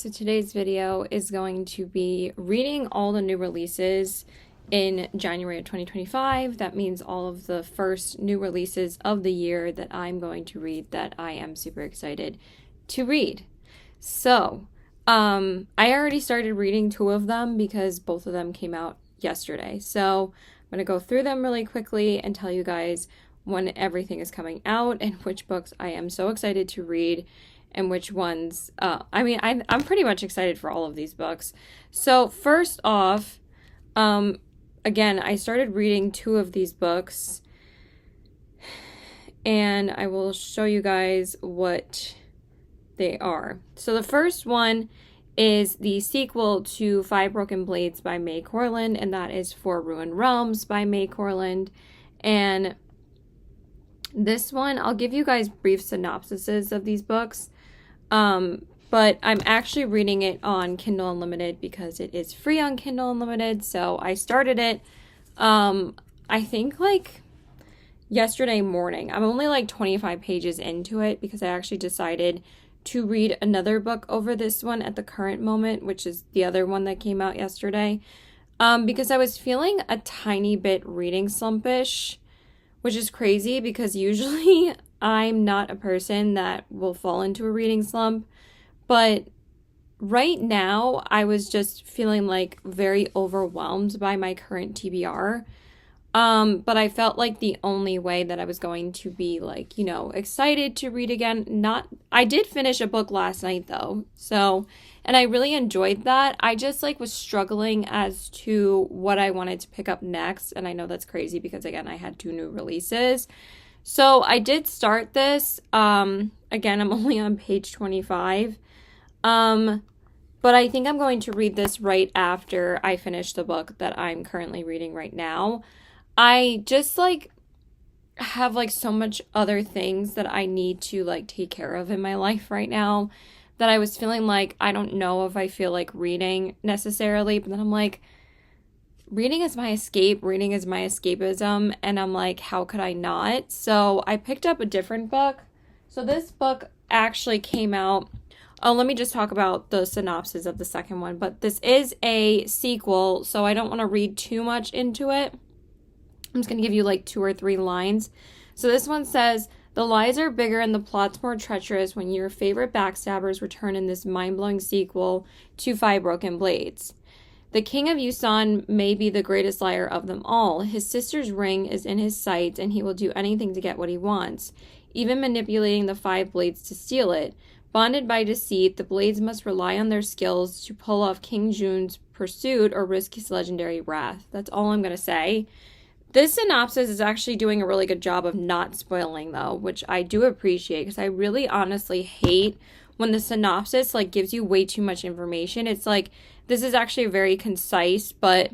so today's video is going to be reading all the new releases in January of 2025. That means all of the first new releases of the year that I'm going to read that I am super excited to read. So, I already started reading 2 of them because both of them came out yesterday. So, I'm going to go through them really quickly and tell you guys when everything is coming out and which books I am so excited to read and which ones, I'm pretty much excited for all of these books. So first off, again, I started reading 2 of these books, and I will show you guys what they are. So the first one is the sequel to Five Broken Blades by May Corland, and that is Four Ruined Realms by May Corland. And this one, I'll give you guys brief synopsises of these books. But I'm actually reading it on Kindle Unlimited because it is free on Kindle Unlimited. So I started it, I think like yesterday morning. I'm only like 25 pages into it because I actually decided to read another book over this one at the current moment, which is the other one that came out yesterday. Because I was feeling a tiny bit reading slumpish, which is crazy because usually I'm not a person that will fall into a reading slump, but right now I was just feeling like very overwhelmed by my current TBR. But I felt like the only way that I was going to be like, excited to read again, I did finish a book last night though. So, and I really enjoyed that. I just like was struggling as to what I wanted to pick up next. And I know that's crazy because again, I had 2 new releases. So I did start this. Again, I'm only on page 25. But I think I'm going to read this right after I finish the book that I'm currently reading right now. I just like have like so much other things that I need to like take care of in my life right now that I was feeling like I don't know if I feel like reading necessarily, but then I'm like, reading is my escape, reading is my escapism, and I'm like, how could I not? So I picked up a different book. So this book actually came out. Oh, let me just talk about the synopsis of the second one, but this is a sequel, so I don't want to read too much into it. I'm just going to give you like 2 or 3 lines. So this one says, the lies are bigger and the plot's more treacherous when your favorite backstabbers return in this mind-blowing sequel to Five Broken Blades. The king of Yusan may be the greatest liar of them all. His sister's ring is in his sights, and he will do anything to get what he wants, even manipulating the 5 blades to steal it. Bonded by deceit, the blades must rely on their skills to pull off King Jun's pursuit or risk his legendary wrath. That's all I'm going to say. This synopsis is actually doing a really good job of not spoiling, though, which I do appreciate because I really honestly hate when the synopsis like gives you way too much information. It's like, this is actually a very concise but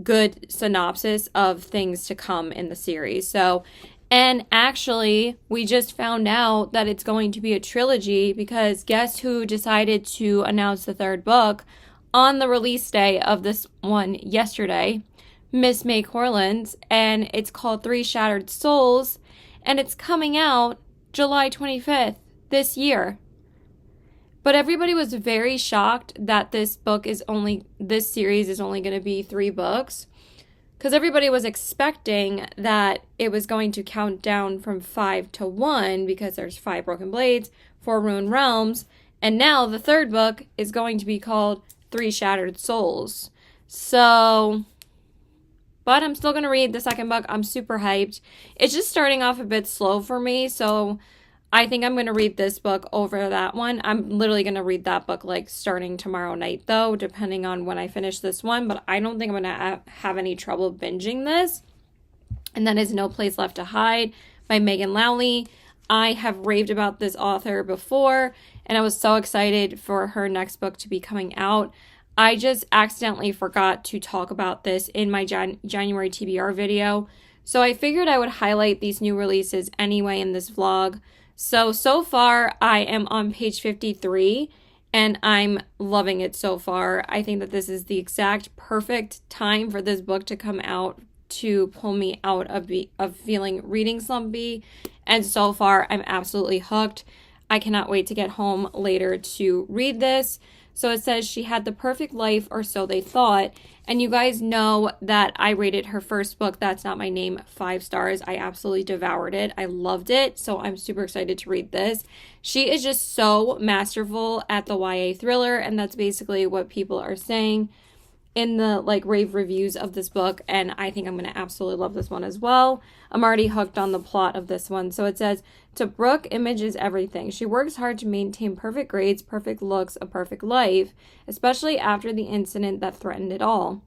good synopsis of things to come in the series. So, and actually, we just found out that it's going to be a trilogy because guess who decided to announce the 3rd book on the release day of this one yesterday? Miss May Corland, and it's called 3 Shattered Souls, and it's coming out July 25th this year. But everybody was very shocked that this series is only going to be 3 books, because everybody was expecting that it was going to count down from 5 to 1 because there's 5 Broken Blades, 4 Ruined Realms, and now the 3rd book is going to be called 3 Shattered Souls. So, but I'm still going to read the 2nd book. I'm super hyped. It's just starting off a bit slow for me, so I think I'm going to read this book over that one. I'm literally going to read that book like starting tomorrow night, though, depending on when I finish this one. But I don't think I'm going to have any trouble binging this. And that is No Place Left to Hide by Megan Lowley. I have raved about this author before, and I was so excited for her next book to be coming out. I just accidentally forgot to talk about this in my January TBR video. So I figured I would highlight these new releases anyway in this vlog. So far I am on page 53 and I'm loving it so far. I think that this is the exact perfect time for this book to come out to pull me out of feeling reading slumpy. And so far I'm absolutely hooked. I cannot wait to get home later to read this. So it says she had the perfect life, or so they thought. And you guys know that I rated her first book, That's Not My Name, 5 stars. I absolutely devoured it. I loved it. So I'm super excited to read this. She is just so masterful at the YA thriller. And that's basically what people are saying in the rave reviews of this book, and I think I'm going to absolutely love this one as well. I'm already hooked on the plot of this one. So it says, to Brooke, image is everything. She works hard to maintain perfect grades, perfect looks, a perfect life, especially after the incident that threatened it all.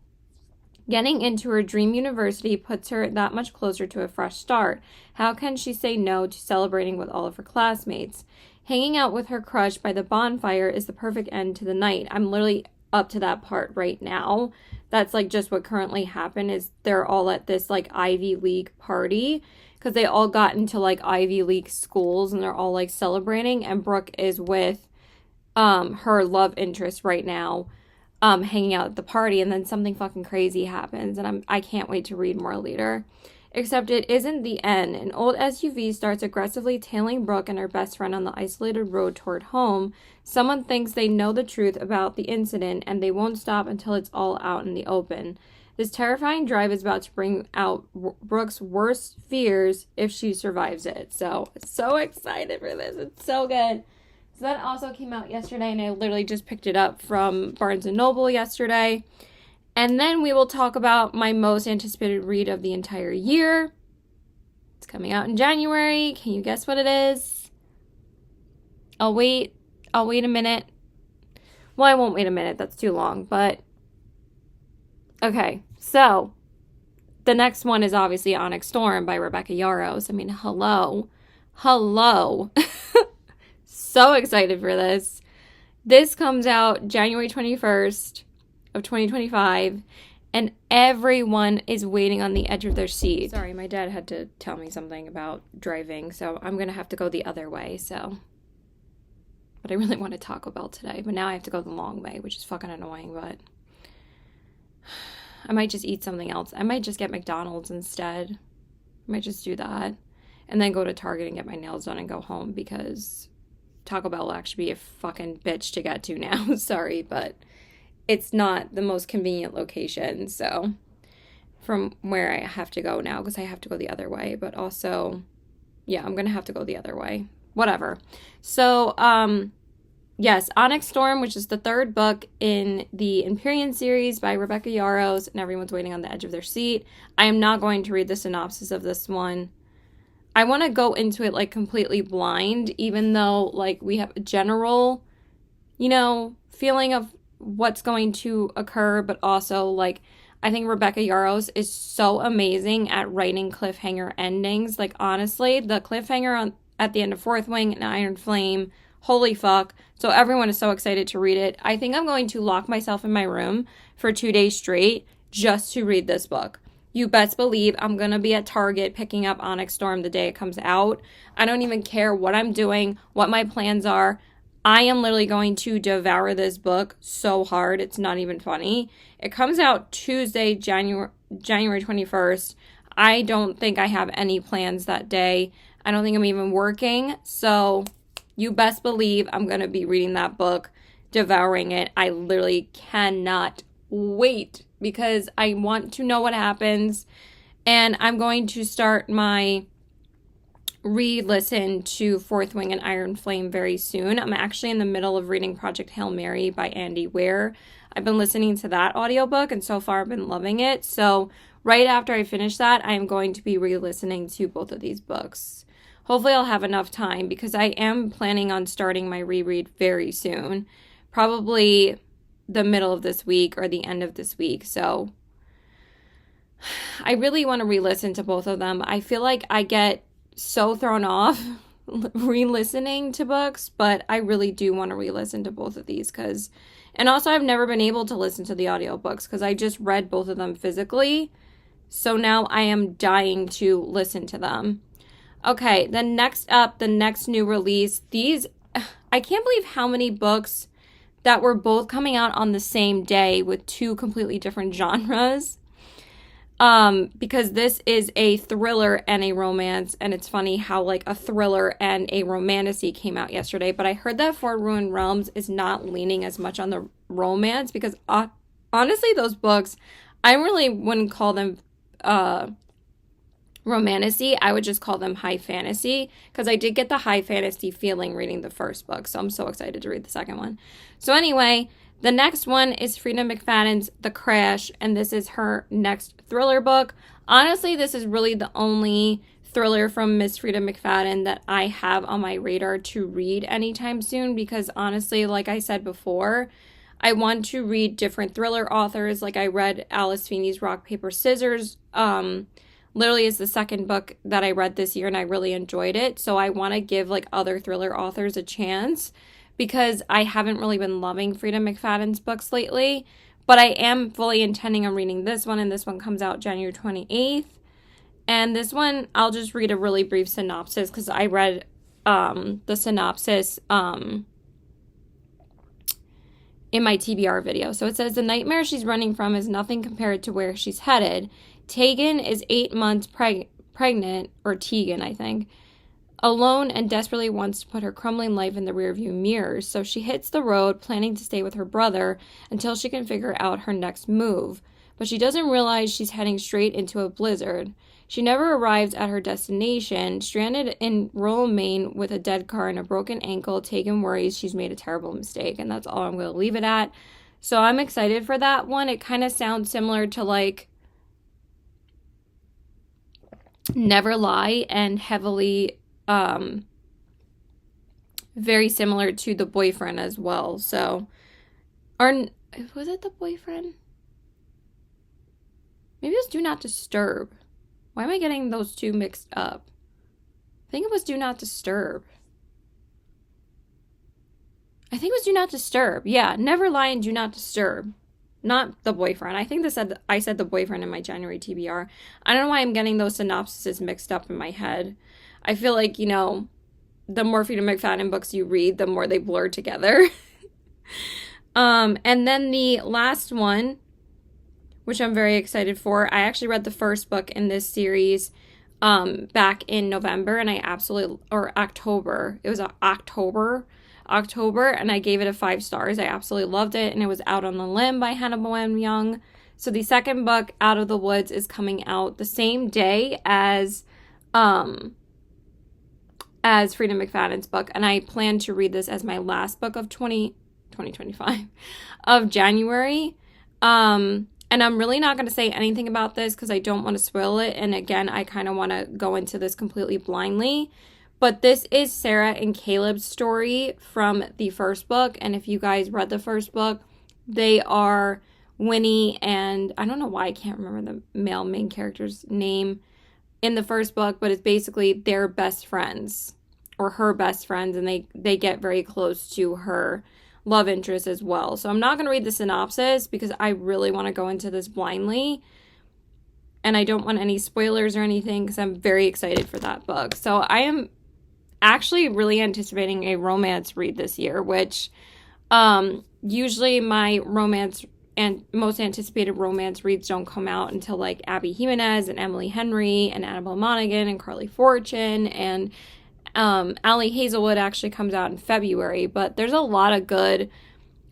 Getting into her dream university puts her that much closer to a fresh start. How can she say no to celebrating with all of her classmates? Hanging out with her crush by the bonfire is the perfect end to the night. I'm literally up to that part right now. That's just what currently happened, is they're all at this Ivy League party, because they all got into Ivy League schools, and they're all celebrating, and Brooke is with her love interest right now, hanging out at the party, and then something fucking crazy happens, and I can't wait to read more later. Except it isn't the end. An old SUV starts aggressively tailing Brooke and her best friend on the isolated road toward home. Someone thinks they know the truth about the incident, and they won't stop until it's all out in the open. This terrifying drive is about to bring out Brooke's worst fears if she survives it. So excited for this. It's so good. So that also came out yesterday, and I literally just picked it up from Barnes & Noble yesterday. And then we will talk about my most anticipated read of the entire year. It's coming out in January. Can you guess what it is? I'll wait a minute. Well, I won't wait a minute. That's too long. But, okay. So, the next one is obviously Onyx Storm by Rebecca Yarros. I mean, hello. So excited for this. This comes out January 21st. Of 2025, and everyone is waiting on the edge of their seat. Sorry, my dad had to tell me something about driving, so I'm gonna have to go the other way. But I really want to Taco Bell today, but now I have to go the long way, which is fucking annoying. But I might just eat something else. I might just get McDonald's instead. I might just do that, and then go to Target and get my nails done and go home, because Taco Bell will actually be a fucking bitch to get to now. Sorry, but it's not the most convenient location, so from where I have to go now, because I have to go the other way, but also, yeah, I'm gonna have to go the other way. Whatever. So, yes, Onyx Storm, which is the third book in the Empyrean series by Rebecca Yarros, and everyone's waiting on the edge of their seat. I am not going to read the synopsis of this one. I want to go into it completely blind, even though we have a general, feeling of what's going to occur, but also I think Rebecca Yarros is so amazing at writing cliffhanger endings. Honestly, the cliffhanger at the end of Fourth Wing and Iron Flame, holy fuck. So everyone is so excited to read it. I think I'm going to lock myself in my room for 2 days straight just to read this book. You best believe I'm going to be at Target picking up Onyx Storm the day it comes out. I don't even care what I'm doing, what my plans are. I am literally going to devour this book so hard, it's not even funny. It comes out Tuesday, January 21st. I don't think I have any plans that day. I don't think I'm even working. So you best believe I'm going to be reading that book, devouring it. I literally cannot wait, because I want to know what happens. And I'm going to start my re-listen to Fourth Wing and Iron Flame very soon. I'm actually in the middle of reading Project Hail Mary by Andy Weir. I've been listening to that audiobook, and so far I've been loving it. So right after I finish that, I am going to be re-listening to both of these books. Hopefully I'll have enough time, because I am planning on starting my reread very soon. Probably the middle of this week or the end of this week. So I really want to re-listen to both of them. I feel like I get so thrown off re-listening to books, but I really do want to re-listen to both of these, and also I've never been able to listen to the audiobooks because I just read both of them physically, so now I am dying to listen to them. Okay, then next up, the next new release. I can't believe how many books that were both coming out on the same day with two completely different genres. because this is a thriller and a romance, and it's funny how like a thriller and a romantasy came out yesterday, but I heard that For Ruined Realms is not leaning as much on the romance because honestly, those books, I really wouldn't call them romantasy. I would just call them high fantasy because I did get the high fantasy feeling reading the first book, so I'm so excited to read the second one. So anyway, the next one is Frida McFadden's The Crash, and this is her next thriller book. Honestly, this is really the only thriller from Miss Frida McFadden that I have on my radar to read anytime soon because honestly, like I said before, I want to read different thriller authors. Like I read Alice Feeney's Rock, Paper, Scissors. Literally is the second book that I read this year and I really enjoyed it. So I want to give like other thriller authors a chance because I haven't really been loving Frida McFadden's books lately. But I am fully intending on reading this one, and this one comes out January 28th. And this one, I'll just read a really brief synopsis because I read the synopsis in my TBR video. So it says, the nightmare she's running from is nothing compared to where she's headed. Tegan is 8 months pregnant, or Tegan, I think, alone and desperately wants to put her crumbling life in the rearview mirror. So she hits the road, planning to stay with her brother until she can figure out her next move. But she doesn't realize she's heading straight into a blizzard. She never arrives at her destination. Stranded in rural Maine with a dead car and a broken ankle, Tegan worries she's made a terrible mistake. And that's all I'm going to leave it at. So I'm excited for that one. It kind of sounds similar to like Never Lie and heavily very similar to The Boyfriend as well. So, was it The Boyfriend? Maybe it was Do Not Disturb. Why am I getting those two mixed up? I think it was Do Not Disturb. I think it was Do Not Disturb. Yeah, Never Lie and Do Not Disturb. Not The Boyfriend. I think I said The Boyfriend in my January TBR. I don't know why I'm getting those synopsises mixed up in my head. I feel like, you know, the more Frida McFadden books you read, the more they blur together. And then the last one, which I'm very excited for. I actually read the first book in this series back in November, and or October. It was October, and I gave it a 5 stars. I absolutely loved it, and it was Out on the Limb by Hannah Bowen Young. So the second book, Out of the Woods, is coming out the same day as Frida McFadden's book, and I plan to read this as my last book of 2025 of January. And I'm really not going to say anything about this because I don't want to spoil it. And again, I kind of want to go into this completely blindly. But this is Sarah and Caleb's story from the first book. And if you guys read the first book, they are Winnie and I don't know why I can't remember the male main character's name in the first book, but it's basically their best friends or her best friends. And they get very close to her love interest as well. So I'm not going to read the synopsis because I really want to go into this blindly. And I don't want any spoilers or anything because I'm very excited for that book. So I am actually really anticipating a romance read this year, which usually my romance and most anticipated romance reads don't come out until like Abby Jimenez and Emily Henry and Annabelle Monaghan and Carly Fortune, and Allie Hazelwood actually comes out in February. But there's a lot of good,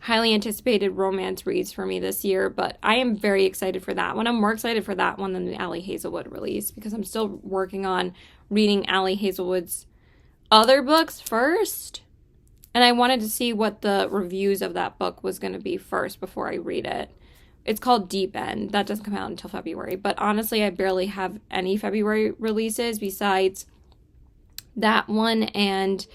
highly anticipated romance reads for me this year, but I am very excited for that one. I'm more excited for that one than the Allie Hazelwood release because I'm still working on reading Allie Hazelwood's other books first, and I wanted to see what the reviews of that book was going to be first before I read it. It's called Deep End. That doesn't come out until February, but honestly, I barely have any February releases besides that one and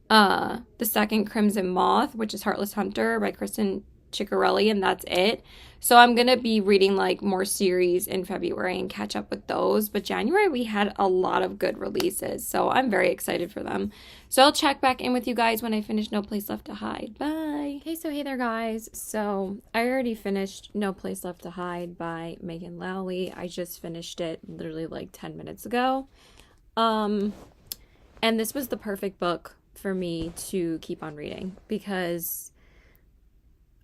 the second Crimson Moth, which is Heartless Hunter by Kristen Ciccarelli, and that's it. So I'm going to be reading like more series in February and catch up with those. But January, we had a lot of good releases, so I'm very excited for them. So I'll check back in with you guys when I finish No Place Left to Hide. Bye. Okay, so hey there, guys. So I already finished No Place Left to Hide by Megan Lowley. I just finished it literally like 10 minutes ago. And this was the perfect book for me to keep on reading because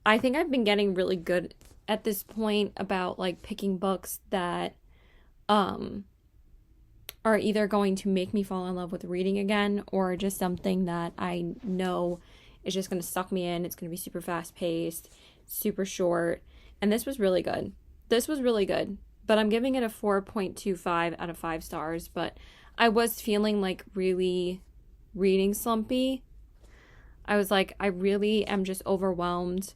I think I've been getting really good at this point about like picking books that are either going to make me fall in love with reading again, or just something that I know is just going to suck me in. It's going to be super fast paced, super short. And this was really good. This was really good. But I'm giving it a 4.25 out of 5 stars. But I was feeling like really reading slumpy. I was like, I really am just overwhelmed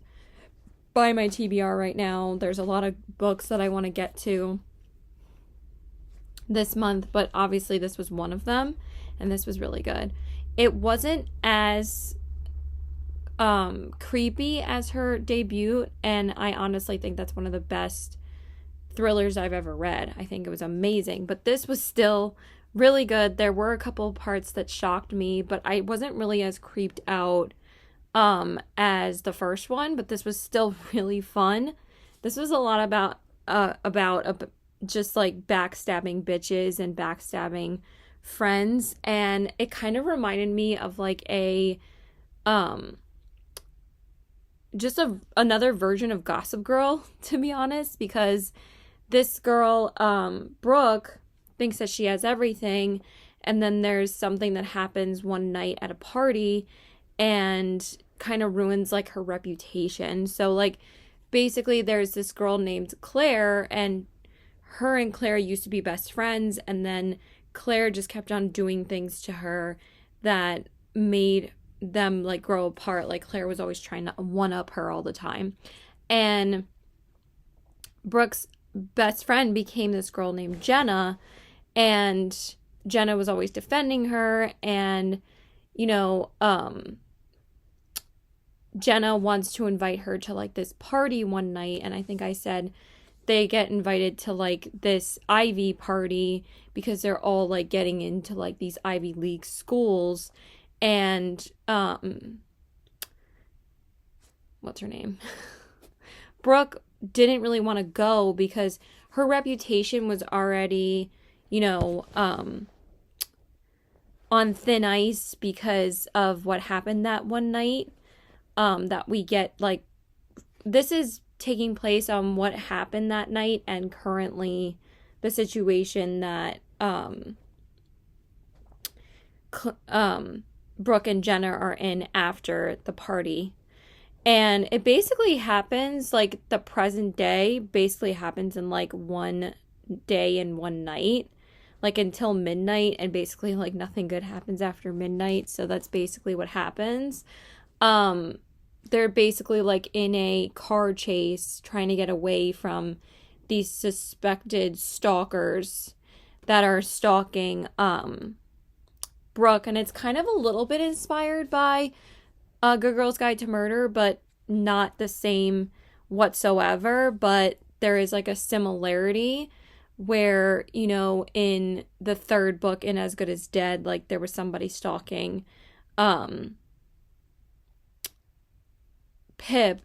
by my TBR right now. There's a lot of books that I want to get to this month, but obviously this was one of them, and this was really good. It wasn't as creepy as her debut, and I honestly think that's one of the best thrillers I've ever read. I think it was amazing, but this was still really good. There were a couple parts that shocked me, but I wasn't really as creeped out as the first one, but this was still really fun. This was a lot about just like backstabbing bitches and backstabbing friends, and it kind of reminded me of like a another version of Gossip Girl, to be honest, because this girl Brooke thinks that she has everything, and then there's something that happens one night at a party and kind of ruins like her reputation. So like basically there's this girl named Claire, and her and Claire used to be best friends, and then Claire just kept on doing things to her that made them like grow apart. Like Claire was always trying to one-up her all the time. And Brooke's best friend became this girl named Jenna, and Jenna was always defending her, and you know, Jenna wants to invite her to like this party one night, and I think I said they get invited to like this Ivy party because they're all like getting into like these Ivy League schools, and what's her name? Brooke didn't really want to go because her reputation was already, you know, on thin ice because of what happened that one night. That we get like, this is taking place on what happened that night, and currently the situation that Brooke and Jenna are in after the party. And it basically happens like the present day basically happens in like one day and one night, like until midnight, and basically like nothing good happens after midnight. So that's basically what happens. They're basically like in a car chase trying to get away from these suspected stalkers that are stalking Brooke, and it's kind of a little bit inspired by Good Girl's Guide to Murder, but not the same whatsoever. But there is like a similarity where, you know, in the third book in As Good as Dead, like there was somebody stalking Pip.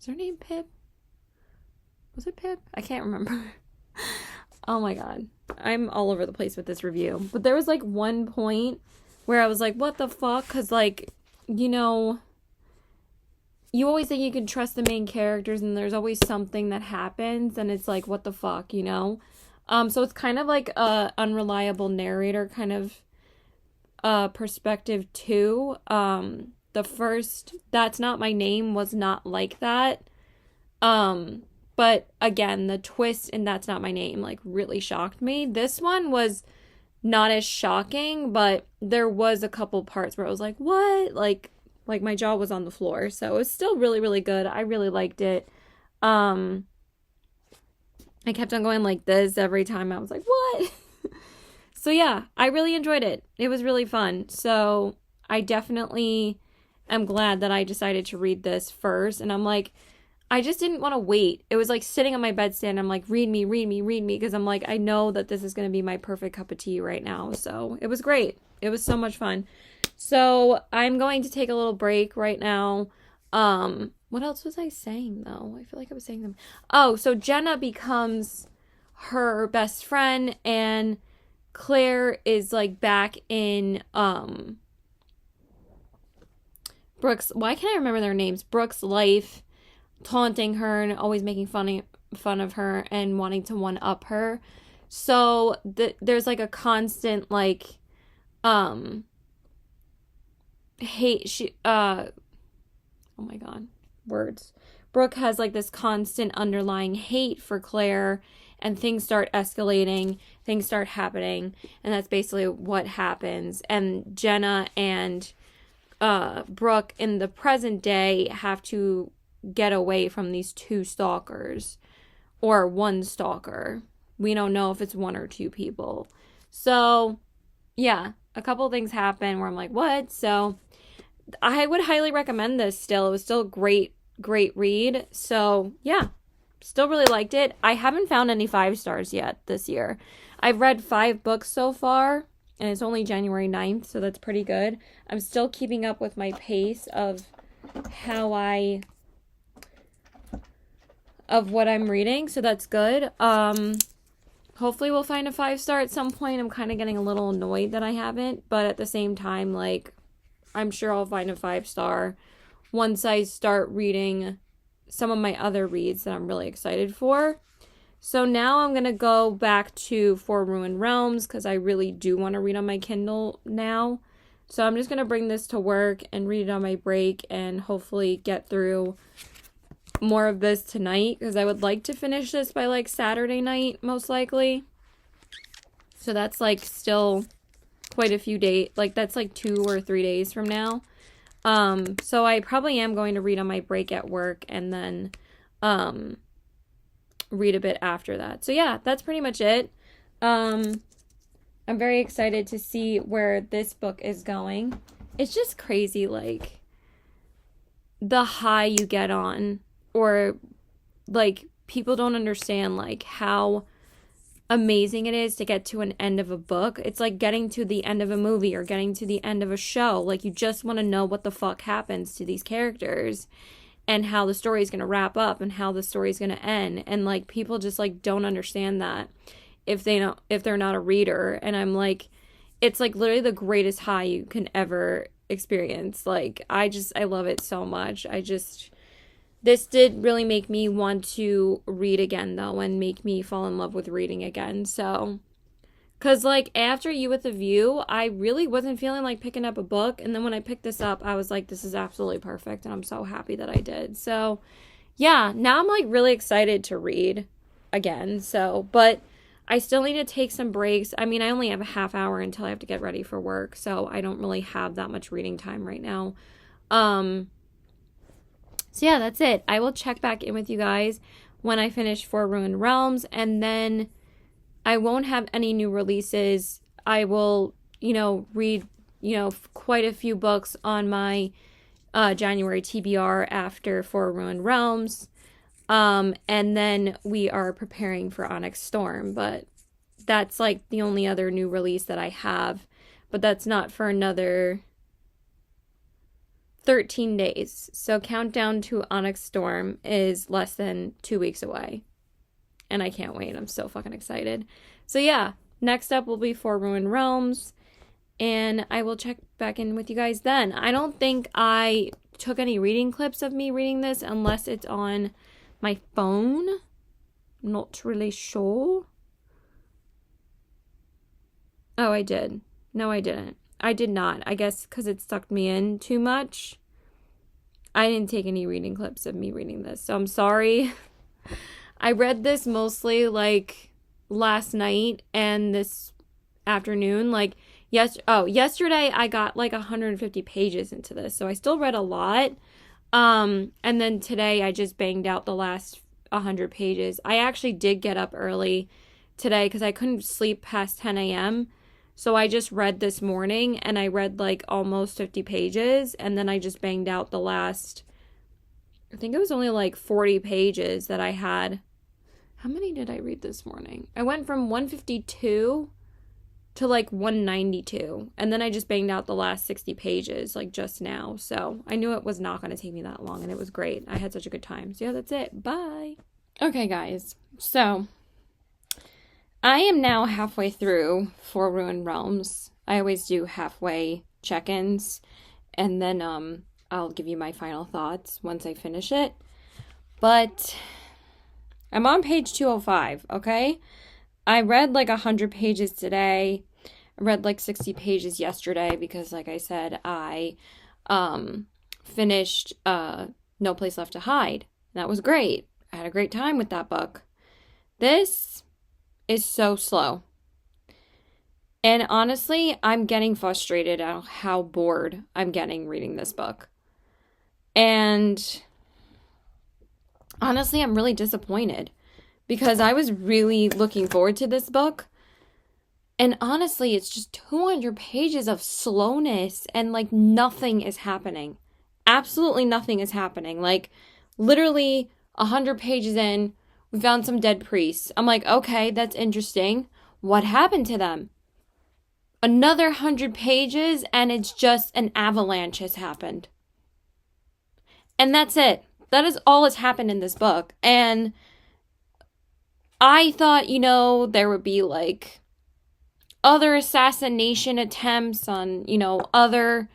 Is her name Pip? Was it Pip? I can't remember. Oh my god. I'm all over the place with this review. But there was like one point where I was like, what the fuck? Because like, you know, you always think you can trust the main characters, and there's always something that happens, and it's like, what the fuck, you know? So it's kind of like a unreliable narrator kind of perspective too. The first That's Not My Name was not like that. But again, the twist in That's Not My Name like really shocked me. This one was not as shocking, but there was a couple parts where I was like, what? Like my jaw was on the floor. So it was still really, really good. I really liked it. I kept on going like this every time. I was like, what? So yeah, I really enjoyed it. It was really fun. So I definitely am glad that I decided to read this first. And I'm like, I just didn't want to wait. It was like sitting on my bedstand. I'm like, read me. Because I'm like, I know that this is going to be my perfect cup of tea right now. So it was great. It was so much fun. So I'm going to take a little break right now. What else was I saying though? I feel like I was saying them. Oh, so Jenna becomes her best friend, and Claire is like back in, Brooke's, why can't I remember their names? Brooke's life, taunting her and always making fun of her and wanting to one-up her. So there's like a constant like hate oh my god, words. Brooke has like this constant underlying hate for Claire, and things start escalating, things start happening, and that's basically what happens. And Jenna and Brooke in the present day have to get away from these two stalkers, or one stalker. We don't know if it's one or two people. So, yeah, a couple things happen where I'm like, what? So, I would highly recommend this still. It was still a great read. So, yeah, still really liked it. I haven't found any 5 stars yet this year. I've read 5 books so far, and it's only January 9th, so that's pretty good. I'm still keeping up with my pace of what I'm reading, so that's good. Hopefully we'll find a 5 star at some point. I'm kind of getting a little annoyed that I haven't, but at the same time, like, I'm sure I'll find a 5 star once I start reading some of my other reads that I'm really excited for. So now I'm going to go back to For Ruined Realms because I really do want to read on my Kindle now. So I'm just going to bring this to work and read it on my break and hopefully get through more of this tonight because I would like to finish this by like Saturday night, most likely. So that's like still quite a few days, like that's like 2 or 3 days from now. So I probably am going to read on my break at work and then read a bit after that. So yeah, that's pretty much it. I'm very excited to see where this book is going. It's just crazy, like the high you get on, or like people don't understand like how amazing it is to get to an end of a book. It's like getting to the end of a movie or getting to the end of a show. Like you just want to know what the fuck happens to these characters and how the story is going to wrap up and how the story is going to end. And like people just like don't understand that if they're not a reader. And I'm like, it's like literally the greatest high you can ever experience. Like I love it so much. This did really make me want to read again, though, and make me fall in love with reading again. So, because, like, after You with a View, I really wasn't feeling like picking up a book. And then when I picked this up, I was like, this is absolutely perfect. And I'm so happy that I did. So, yeah, now I'm, like, really excited to read again. So, but I still need to take some breaks. I mean, I only have a half hour until I have to get ready for work. So, I don't really have that much reading time right now. So yeah, that's it. I will check back in with you guys when I finish For Ruined Realms, and then I won't have any new releases. I will, read, quite a few books on my January TBR after For Ruined Realms. And then we are preparing for Onyx Storm, but that's like the only other new release that I have, but that's not for another 13 days. So countdown to Onyx Storm is less than 2 weeks away. And I can't wait. I'm so fucking excited. So yeah, next up will be For Ruined Realms. And I will check back in with you guys then. I don't think I took any reading clips of me reading this unless it's on my phone. I'm not really sure. Oh, I did. No, I didn't. I did not. I guess because it sucked me in too much. I didn't take any reading clips of me reading this. So I'm sorry. I read this mostly like last night and this afternoon. Like yesterday I got like 150 pages into this. So I still read a lot. And then today I just banged out the last 100 pages. I actually did get up early today because I couldn't sleep past 10 a.m. So I just read this morning and I read like almost 50 pages and then I just banged out the last, I think it was only like 40 pages that I had. How many did I read this morning? I went from 152 to like 192 and then I just banged out the last 60 pages like just now. So I knew it was not going to take me that long and it was great. I had such a good time. So yeah, that's it. Bye. Okay, guys. So I am now halfway through For Ruined Realms. I always do halfway check-ins, and then I'll give you my final thoughts once I finish it. But I'm on page 205, okay? I read like 100 pages today. I read like 60 pages yesterday because, like I said, I finished No Place Left to Hide. That was great. I had a great time with that book. This is so slow. And honestly, I'm getting frustrated at how bored I'm getting reading this book. And honestly, I'm really disappointed because I was really looking forward to this book. And honestly, it's just 200 pages of slowness and like nothing is happening. Absolutely nothing is happening. Like literally 100 pages in, we found some dead priests. I'm like, okay, that's interesting. What happened to them? Another 100 pages and it's just an avalanche has happened. And that's it. That is all that's happened in this book. And I thought, there would be like other assassination attempts on, other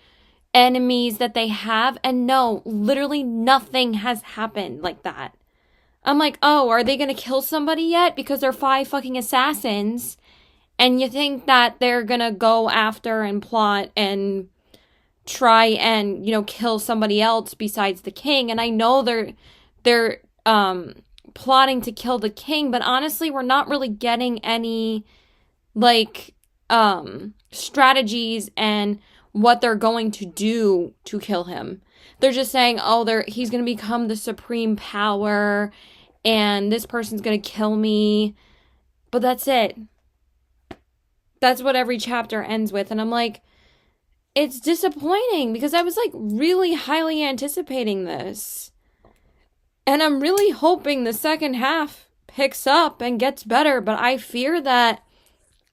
enemies that they have. And no, literally nothing has happened like that. I'm like, oh, are they going to kill somebody yet? Because they're 5 fucking assassins. And you think that they're going to go after and plot and try and, kill somebody else besides the king. And I know they're plotting to kill the king, but honestly, we're not really getting any like strategies and what they're going to do to kill him. They're just saying, oh, he's going to become the supreme power and this person's going to kill me. But that's it. That's what every chapter ends with. And I'm like, it's disappointing because I was like really highly anticipating this. And I'm really hoping the second half picks up and gets better. But I fear that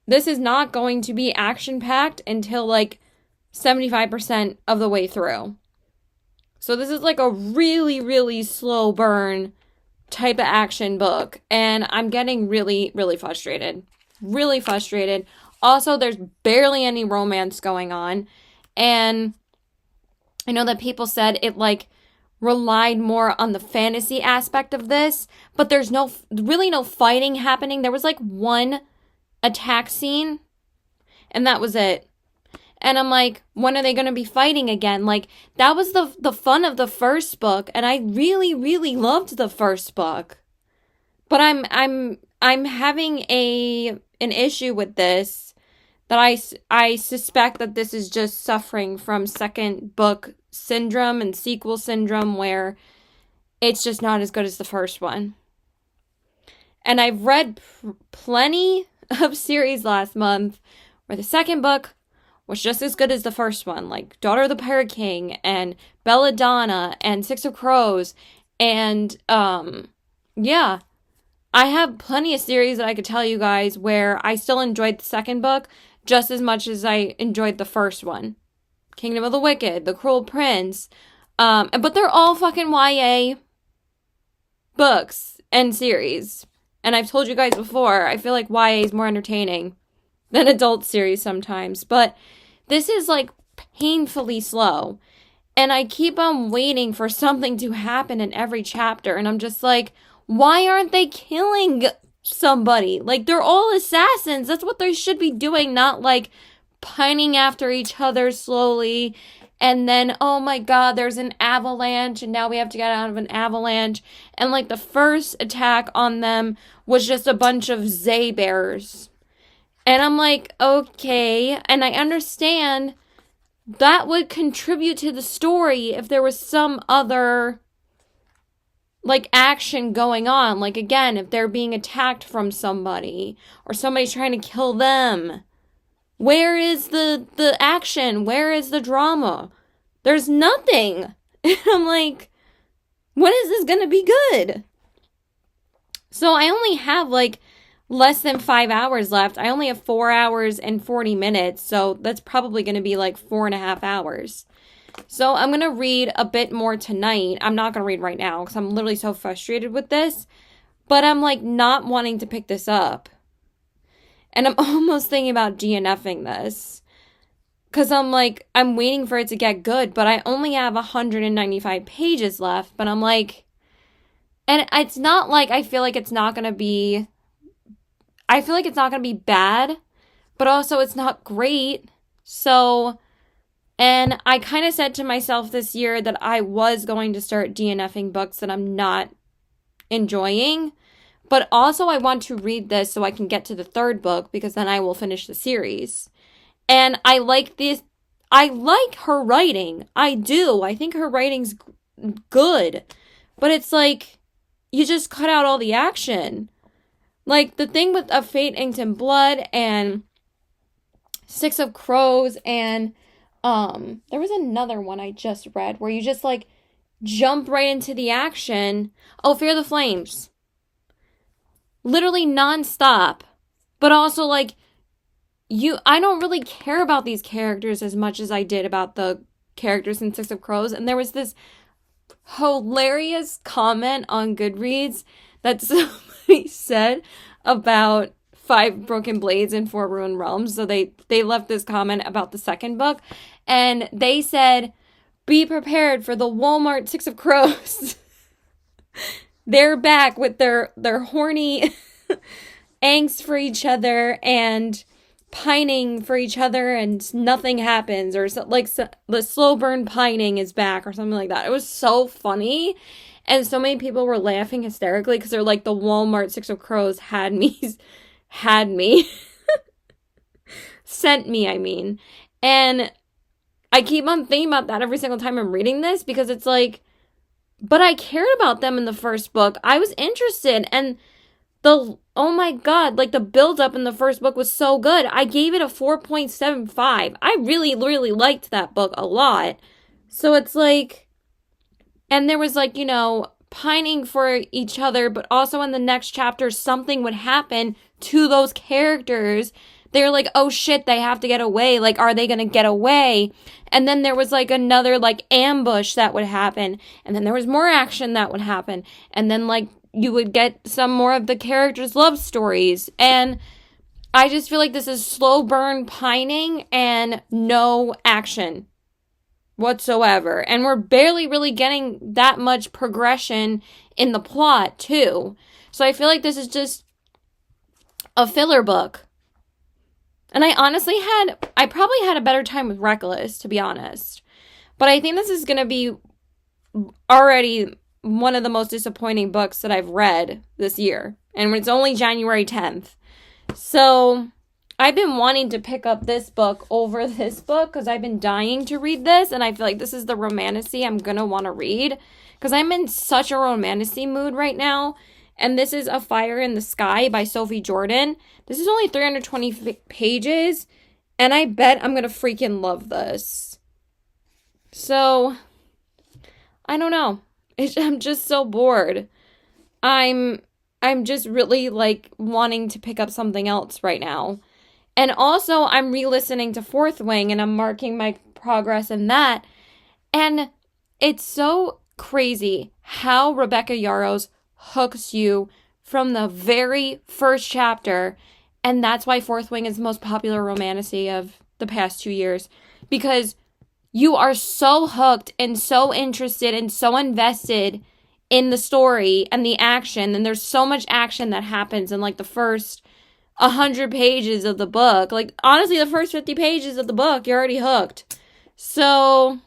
this is not going to be action-packed until like 75% of the way through. So this is like a really, really slow burn type of action book. And I'm getting really, really frustrated. Really frustrated. Also, there's barely any romance going on. And I know that people said it like relied more on the fantasy aspect of this, but there's really no fighting happening. There was like one attack scene and that was it. And I'm like, when are they going to be fighting again? Like that was the fun of the first book, and I really, really loved the first book. But I'm having an issue with this. That I suspect that this is just suffering from second book syndrome and sequel syndrome where it's just not as good as the first one. And I've read plenty of series last month where the second book was just as good as the first one, like Daughter of the Pirate King and Belladonna and Six of Crows. And yeah, I have plenty of series that I could tell you guys where I still enjoyed the second book just as much as I enjoyed the first one. Kingdom of the Wicked, The Cruel Prince. But they're all fucking YA books and series. And I've told you guys before, I feel like YA is more entertaining than adult series sometimes. But this is like painfully slow. And I keep on waiting for something to happen in every chapter. And I'm just like, why aren't they killing somebody? Like, they're all assassins. That's what they should be doing, not like pining after each other slowly. And then, oh my god, there's an avalanche and now we have to get out of an avalanche. And like the first attack on them was just a bunch of Zay bears. And I'm like, okay. And I understand that would contribute to the story if there was some other like action going on. Like again, if they're being attacked from somebody or somebody's trying to kill them. Where is the action? Where is the drama? There's nothing. And I'm like, when is this gonna be good? So I only have like less than 5 hours left. I only have 4 hours and 40 minutes. So that's probably gonna be like 4.5 hours. So I'm going to read a bit more tonight. I'm not going to read right now because I'm literally so frustrated with this. But I'm like not wanting to pick this up. And I'm almost thinking about DNFing this. Because I'm like, I'm waiting for it to get good. But I only have 195 pages left. But I'm like, and it's not like I feel like it's not going to be, I feel like it's not going to be bad, but also it's not great. So, and I kind of said to myself this year that I was going to start DNFing books that I'm not enjoying, but also I want to read this so I can get to the third book because then I will finish the series. And I like this. I like her writing. I do. I think her writing's good. But it's like, you just cut out all the action. Like, the thing with A Fate Inked in Blood and Six of Crows and, there was another one I just read where you just, like, jump right into the action. Oh, Fear the Flames. Literally nonstop. But also, like, I don't really care about these characters as much as I did about the characters in Six of Crows. And there was this hilarious comment on Goodreads that somebody said about 5 Broken Blades and 4 Ruined Realms. So they left this comment about the second book. And they said, be prepared for the Walmart Six of Crows. They're back with their horny angst for each other and pining for each other, and nothing happens, or so, like the slow burn pining is back or something like that. It was so funny, and so many people were laughing hysterically because they're like, the Walmart Six of Crows had me sent me, I mean. And I keep on thinking about that every single time I'm reading this, because it's like, but I cared about them in the first book. I was interested, and oh my god, like, the build-up in the first book was so good. I gave it a 4.75. I really, really liked that book a lot. So it's like, and there was, like, you know, pining for each other, but also in the next chapter, something would happen to those characters. They're like, oh shit, they have to get away. Like, are they gonna get away? And then there was, like, another, like, ambush that would happen. And then there was more action that would happen. And then, like, you would get some more of the characters' love stories. And I just feel like this is slow burn pining and no action whatsoever. And we're barely really getting that much progression in the plot, too. So I feel like this is just a filler book. And I probably had a better time with Reckless, to be honest. But I think this is going to be already one of the most disappointing books that I've read this year. And it's only January 10th. So I've been wanting to pick up this book over this book because I've been dying to read this. And I feel like this is the romantasy I'm going to want to read because I'm in such a romantasy mood right now. And this is A Fire in the Sky by Sophie Jordan. This is only 320 pages. And I bet I'm going to freaking love this. So, I don't know. I'm just so bored. I'm just really, like, wanting to pick up something else right now. And also, I'm re-listening to Fourth Wing, and I'm marking my progress in that. And it's so crazy how Rebecca Yarros hooks you from the very first chapter. And that's why Fourth Wing is the most popular romantasy of the past 2 years. Because you are so hooked and so interested and so invested in the story and the action. And there's so much action that happens in, like, the first 100 pages of the book. Like, honestly, the first 50 pages of the book, you're already hooked. So,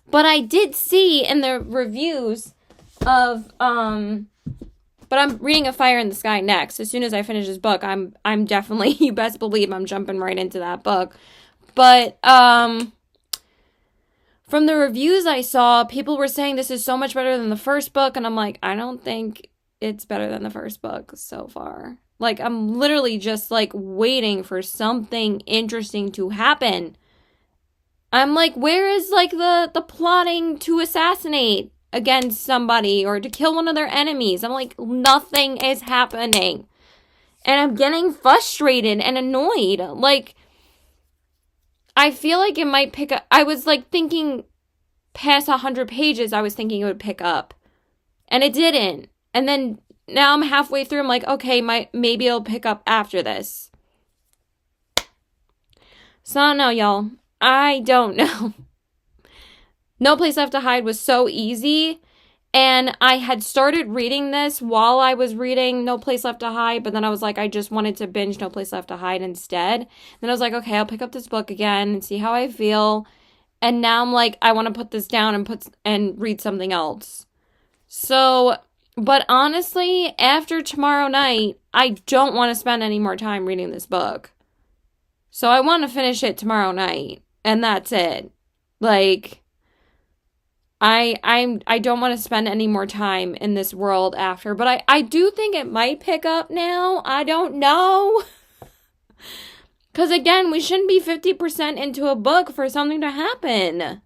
but I did see in the reviews of, but I'm reading A Fire in the Sky next. As soon as I finish this book, I'm definitely, you best believe I'm jumping right into that book. But, from the reviews I saw, people were saying this is so much better than the first book, and I'm like, I don't think it's better than the first book so far. Like, I'm literally just, like, waiting for something interesting to happen. I'm like, where is, like, the plotting to assassinate against somebody or to kill one of their enemies? I'm like, nothing is happening. And I'm getting frustrated and annoyed. Like, I feel like it might pick up. I was, like, thinking past 100 pages, I was thinking it would pick up. And it didn't. And then now I'm halfway through. I'm like, okay, maybe it'll pick up after this. So I don't know, y'all. I don't know. No Place Left to Hide was so easy. And I had started reading this while I was reading No Place Left to Hide, but then I was like, I just wanted to binge No Place Left to Hide instead. Then I was like, okay, I'll pick up this book again and see how I feel. And now I'm like, I want to put this down and read something else. So, but honestly, after tomorrow night, I don't want to spend any more time reading this book. So I want to finish it tomorrow night, and that's it. Like, I don't want to spend any more time in this world after, but I do think it might pick up now. I don't know. Because again, we shouldn't be 50% into a book for something to happen.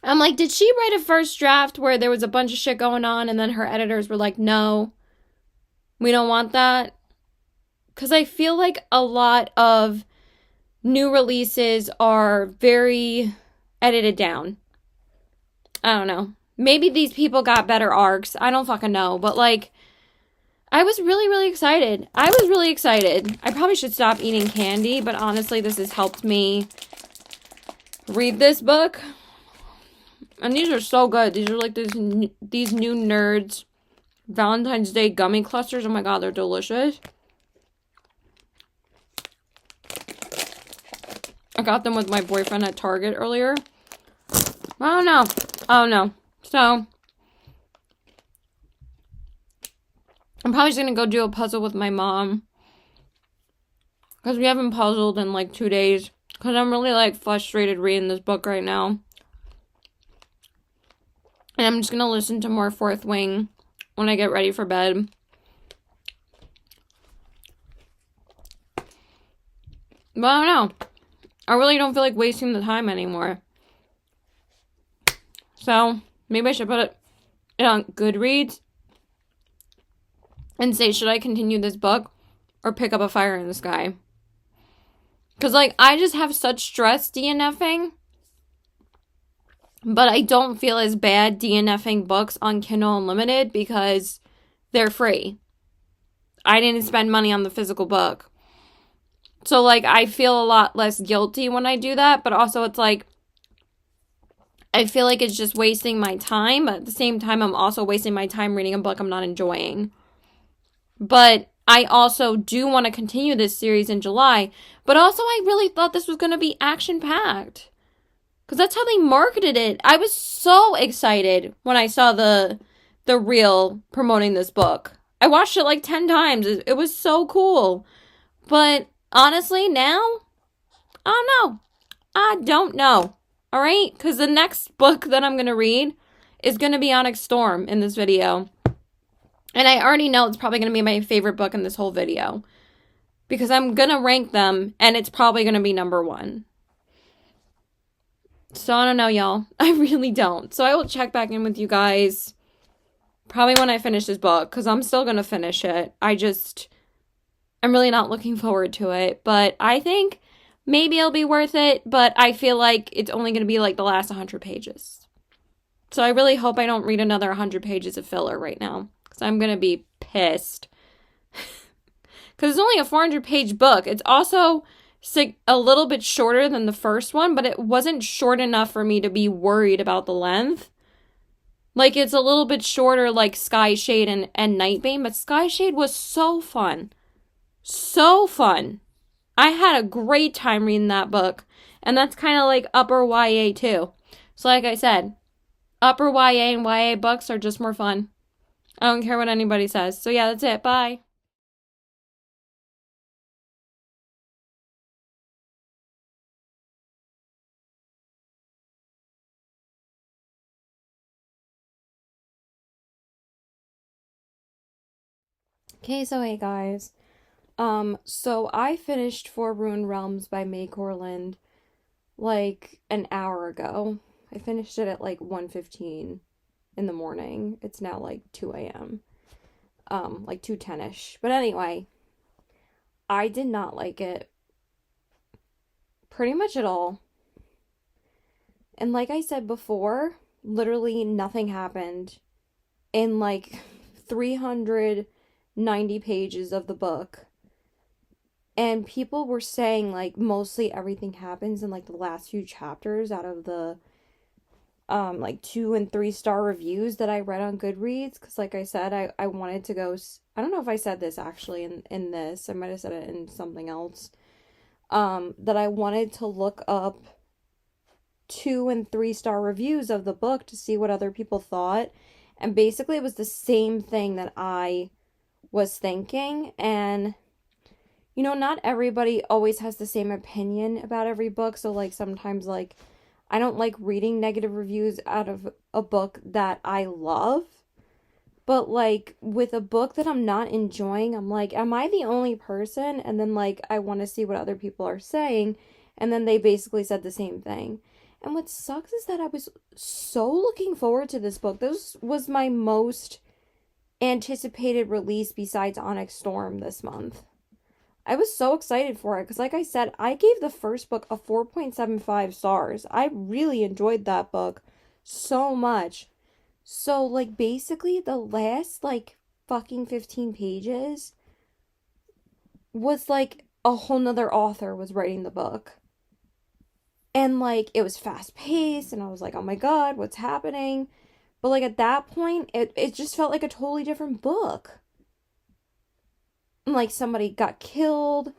I'm like, did she write a first draft where there was a bunch of shit going on and then her editors were like, no, we don't want that? Because I feel like a lot of new releases are very edited down. I don't know. Maybe these people got better arcs. I don't fucking know. But like, I was really, really excited. I was really excited. I probably should stop eating candy, but honestly, this has helped me read this book. And these are so good. These are like these new Nerds Valentine's Day gummy clusters. Oh my god, they're delicious. I got them with my boyfriend at Target earlier. I don't know. So, I'm probably just going to go do a puzzle with my mom. Because we haven't puzzled in like 2 days. Because I'm really like frustrated reading this book right now. And I'm just going to listen to more Fourth Wing when I get ready for bed. But I don't know. I really don't feel like wasting the time anymore. So, maybe I should put it on Goodreads and say, should I continue this book or pick up A Fire in the Sky? Because, like, I just have such stress DNFing. But I don't feel as bad DNFing books on Kindle Unlimited because they're free. I didn't spend money on the physical book. So, like, I feel a lot less guilty when I do that. But also, it's like, I feel like it's just wasting my time. But at the same time, I'm also wasting my time reading a book I'm not enjoying. But I also do want to continue this series in July. But also, I really thought this was going to be action-packed. Because that's how they marketed it. I was so excited when I saw the reel promoting this book. I watched it like 10 times. It was so cool. But honestly, now, I don't know. All right? Because the next book that I'm going to read is going to be Onyx Storm in this video. And I already know it's probably going to be my favorite book in this whole video. Because I'm going to rank them, and it's probably going to be number 1. So I don't know, y'all. I really don't. So I will check back in with you guys probably when I finish this book, because I'm still going to finish it. I'm really not looking forward to it. But I think maybe it'll be worth it, but I feel like it's only going to be like the last 100 pages. So I really hope I don't read another 100 pages of filler right now, because I'm going to be pissed. Because it's only a 400-page book. It's also a little bit shorter than the first one, but it wasn't short enough for me to be worried about the length. Like, it's a little bit shorter like Sky Shade and Nightbane, but Sky Shade was so fun. So fun. I had a great time reading that book. And that's kind of like upper YA too. So like I said, upper YA and YA books are just more fun. I don't care what anybody says. So yeah, that's it. Bye. Okay, so hey guys. So I finished For Ruined Realms by May Corland like an hour ago. I finished it at like 1:15 in the morning. It's now like 2 a.m. Like 2:10ish. But anyway, I did not like it pretty much at all. And like I said before, literally nothing happened in like 390 pages of the book. And people were saying like mostly everything happens in like the last few chapters out of the like 2 and 3 star reviews that I read on Goodreads, because like I said, I wanted to go, I don't know if I said this actually in this, I might have said it in something else, that I wanted to look up 2 and 3 star reviews of the book to see what other people thought. And basically it was the same thing that I was thinking. And you know, not everybody always has the same opinion about every book. So like sometimes like I don't like reading negative reviews out of a book that I love. But like with a book that I'm not enjoying, I'm like, am I the only person? And then like I want to see what other people are saying. And then they basically said the same thing. And what sucks is that I was so looking forward to this book. This was my most anticipated release besides Onyx Storm this month. I was so excited for it because, like I said, I gave the first book a 4.75 stars. I really enjoyed that book so much. So, like, basically, the last, like, fucking 15 pages was like a whole nother author was writing the book. And, like, it was fast paced, and I was like, oh my god, what's happening? But, like, at that point, it just felt like a totally different book. Like somebody got killed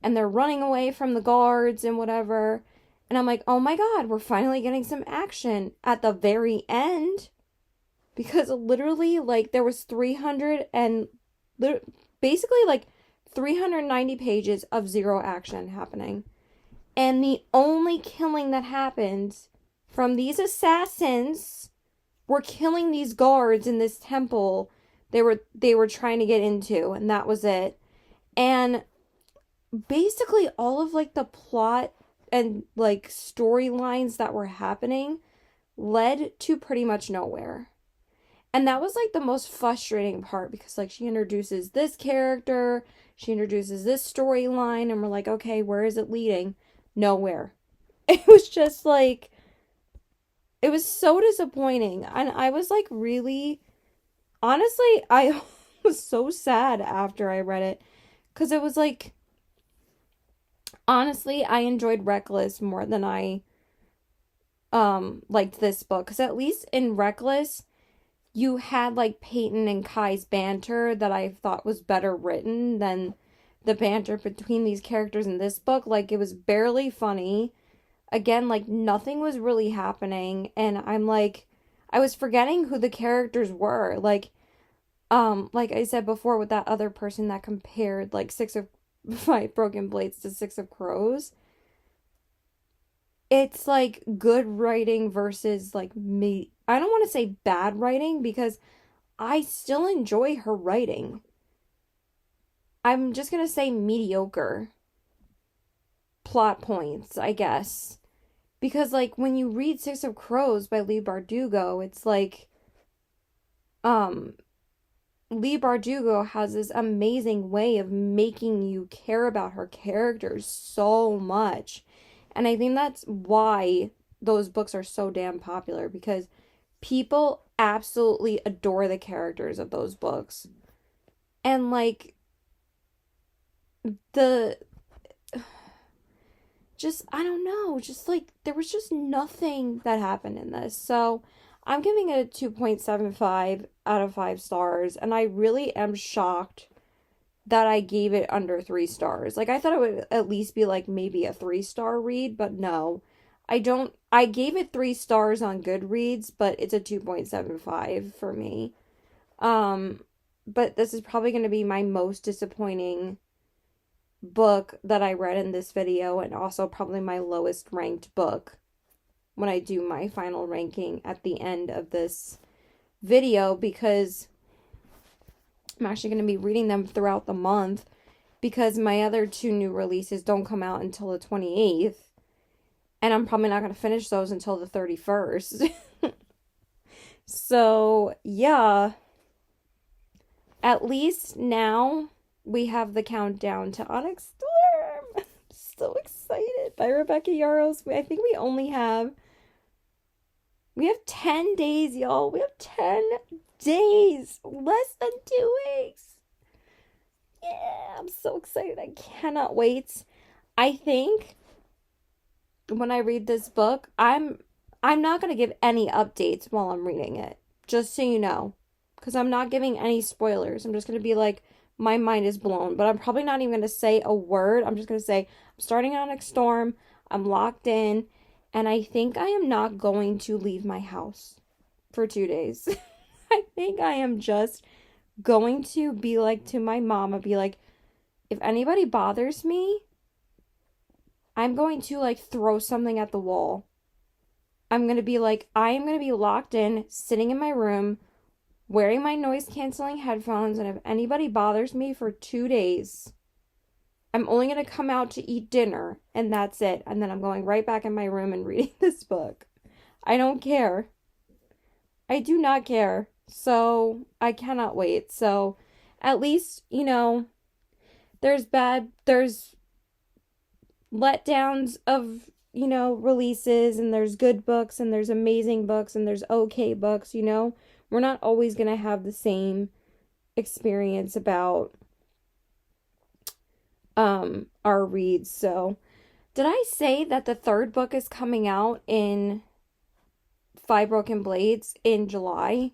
and they're running away from the guards and whatever. And I'm like, oh my god, we're finally getting some action at the very end. Because literally, like, there was 300 and basically like 390 pages of zero action happening. And the only killing that happened from these assassins were killing these guards in this temple they were trying to get into, and that was it. And basically all of like the plot and like storylines that were happening led to pretty much nowhere. And that was like the most frustrating part because like she introduces this character, she introduces this storyline, and we're like, okay, where is it leading? Nowhere. It was just like, it was so disappointing. And I was like, really, honestly, I was so sad after I read it because it was like, honestly, I enjoyed Reckless more than I liked this book. Because at least in Reckless, you had like Peyton and Kai's banter that I thought was better written than the banter between these characters in this book. Like, it was barely funny. Again, like, nothing was really happening. And I'm like, I was forgetting who the characters were. Like I said before with that other person that compared like 6 of 5 Broken Blades to 6 of Crows. It's like good writing versus like me. I don't want to say bad writing because I still enjoy her writing. I'm just gonna say mediocre plot points, I guess. Because like when you read 6 of Crows by Leigh Bardugo, it's like Leigh Bardugo has this amazing way of making you care about her characters so much. And I think that's why those books are so damn popular because people absolutely adore the characters of those books. And like the just I don't know, just like there was just nothing that happened in this. So I'm giving it a 2.75 out of 5 stars, and I really am shocked that I gave it under 3 stars. Like, I thought it would at least be like maybe a 3-star read, but no. I gave it 3 stars on Goodreads, but it's a 2.75 for me. But this is probably going to be my most disappointing book that I read in this video, and also probably my lowest ranked book when I do my final ranking at the end of this video, because I'm actually going to be reading them throughout the month because my other 2 new releases don't come out until the 28th, and I'm probably not going to finish those until the 31st. So, yeah, at least now we have the countdown to Onyx Storm. I'm so excited. By Rebecca Yarros. I think we have 10 days, y'all. We have 10 days. Less than 2 weeks. Yeah, I'm so excited. I cannot wait. I think when I read this book, I'm I'm not going to give any updates while I'm reading it, just so you know, because I'm not giving any spoilers. I'm just going to be like, my mind is blown, but I'm probably not even going to say a word. I'm just going to say, I'm starting Onyx Storm, I'm locked in, and I think I am not going to leave my house for 2 days. I think I am just going to be like to my mom, I'll be like, if anybody bothers me, I'm going to like throw something at the wall. I'm going to be like, I am going to be locked in, sitting in my room, wearing my noise canceling headphones, and if anybody bothers me for 2 days, I'm only going to come out to eat dinner, and that's it. And then I'm going right back in my room and reading this book. I don't care. I do not care. So I cannot wait. So at least, there's letdowns of, releases, and there's good books, and there's amazing books, and there's okay books, We're not always going to have the same experience about our reads. So, did I say that the third book is coming out in Five Broken Blades in July?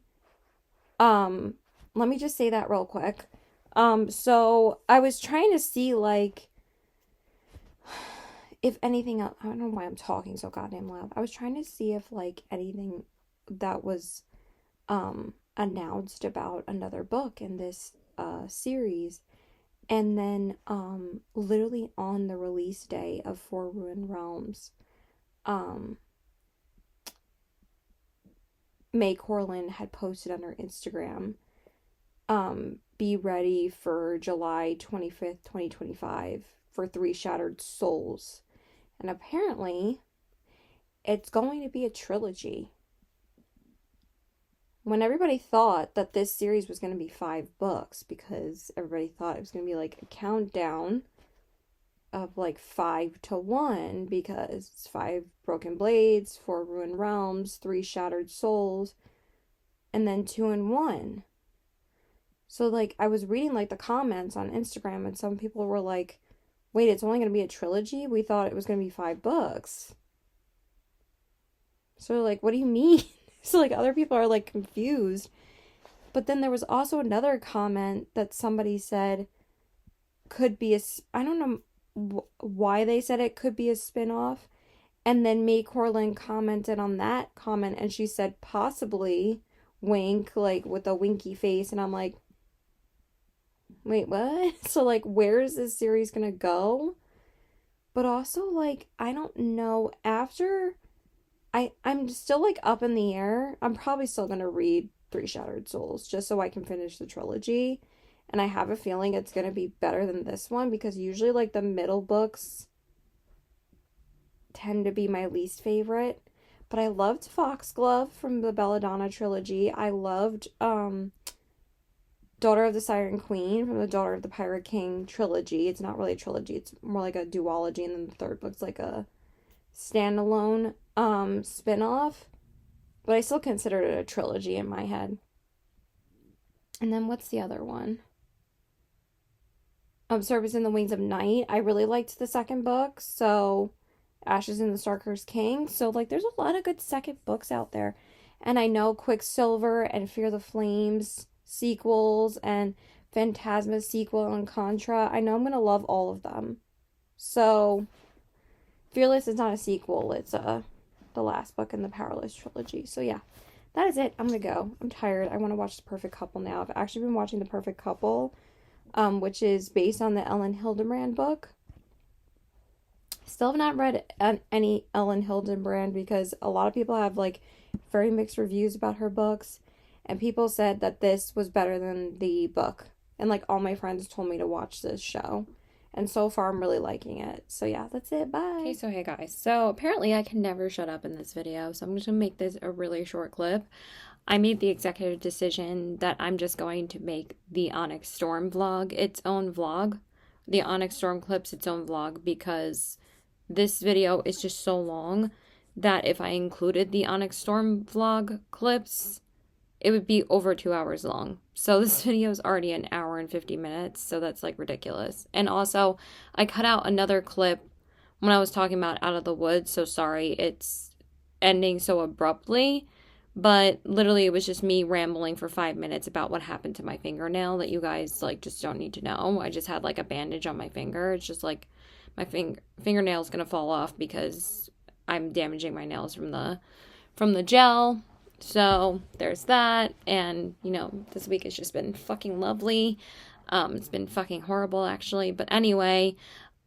Let me just say that real quick. So I was trying to see, like, if anything else, I don't know why I'm talking so goddamn loud. I was trying to see if, like, anything that was, announced about another book in this, series. And then, literally on the release day of For Ruined Realms, May Corlin had posted on her Instagram, be ready for July 25th, 2025 for Three Shattered Souls. And apparently, it's going to be a trilogy. When everybody thought that this series was going to be 5 books, because everybody thought it was going to be like a countdown of like 5 to 1, because it's 5 Broken Blades, 4 Ruined Realms, 3 Shattered Souls, and then 2 in 1. So, like, I was reading, like, the comments on Instagram, and some people were like, wait, it's only going to be a trilogy? We thought it was going to be 5 books. So, like, what do you mean? So, like, other people are, like, confused. But then there was also another comment that somebody said could be I don't know why they said it could be a spin-off. And then May Corlin commented on that comment, and she said, possibly, wink, like, with a winky face. And I'm like, wait, what? So, like, where is this series gonna go? But also, like, I don't know, after I'm still, like, up in the air. I'm probably still gonna read Three Shattered Souls just so I can finish the trilogy. And I have a feeling it's gonna be better than this one, because usually, like, the middle books tend to be my least favorite. But I loved Foxglove from the Belladonna trilogy. I loved Daughter of the Siren Queen from the Daughter of the Pirate King trilogy. It's not really a trilogy, it's more like a duology, and then the third book's like a standalone spin-off. But I still consider it a trilogy in my head. And then what's the other one? Service in the Wings of Night. I really liked the second book, so Ashes in the Starcursed King. So, like, there's a lot of good second books out there. And I know Quicksilver and Fear the Flames sequels and Phantasma's sequel and Contra. I know I'm going to love all of them. So, Fearless is not a sequel. It's the last book in the Powerless trilogy. So, yeah. That is it. I'm going to go. I'm tired. I want to watch The Perfect Couple now. I've actually been watching The Perfect Couple, which is based on the Ellen Hildenbrand book. Still have not read any Ellen Hildenbrand, because a lot of people have, like, very mixed reviews about her books, and people said that this was better than the book, and, like, all my friends told me to watch this show, and so far I'm really liking it. So yeah, that's it. Bye. Okay, so hey guys, so apparently I can never shut up in this video, so I'm just gonna make this a really short clip. I made the executive decision that I'm just going to make the Onyx Storm vlog its own vlog, the Onyx Storm clips its own vlog, because this video is just so long that if I included the Onyx Storm vlog clips, it would be over 2 hours long. So this video is already an hour and 50 minutes, so that's, like, ridiculous. And also, I cut out another clip when I was talking about Out of the Woods, so sorry, it's ending so abruptly. But literally, it was just me rambling for 5 minutes about what happened to my fingernail that you guys, like, just don't need to know. I just had, like, a bandage on my finger. It's just, like, my fingernail's gonna fall off because I'm damaging my nails from the gel. So, there's that. And, you know, this week has just been fucking lovely. It's been fucking horrible, actually. But anyway,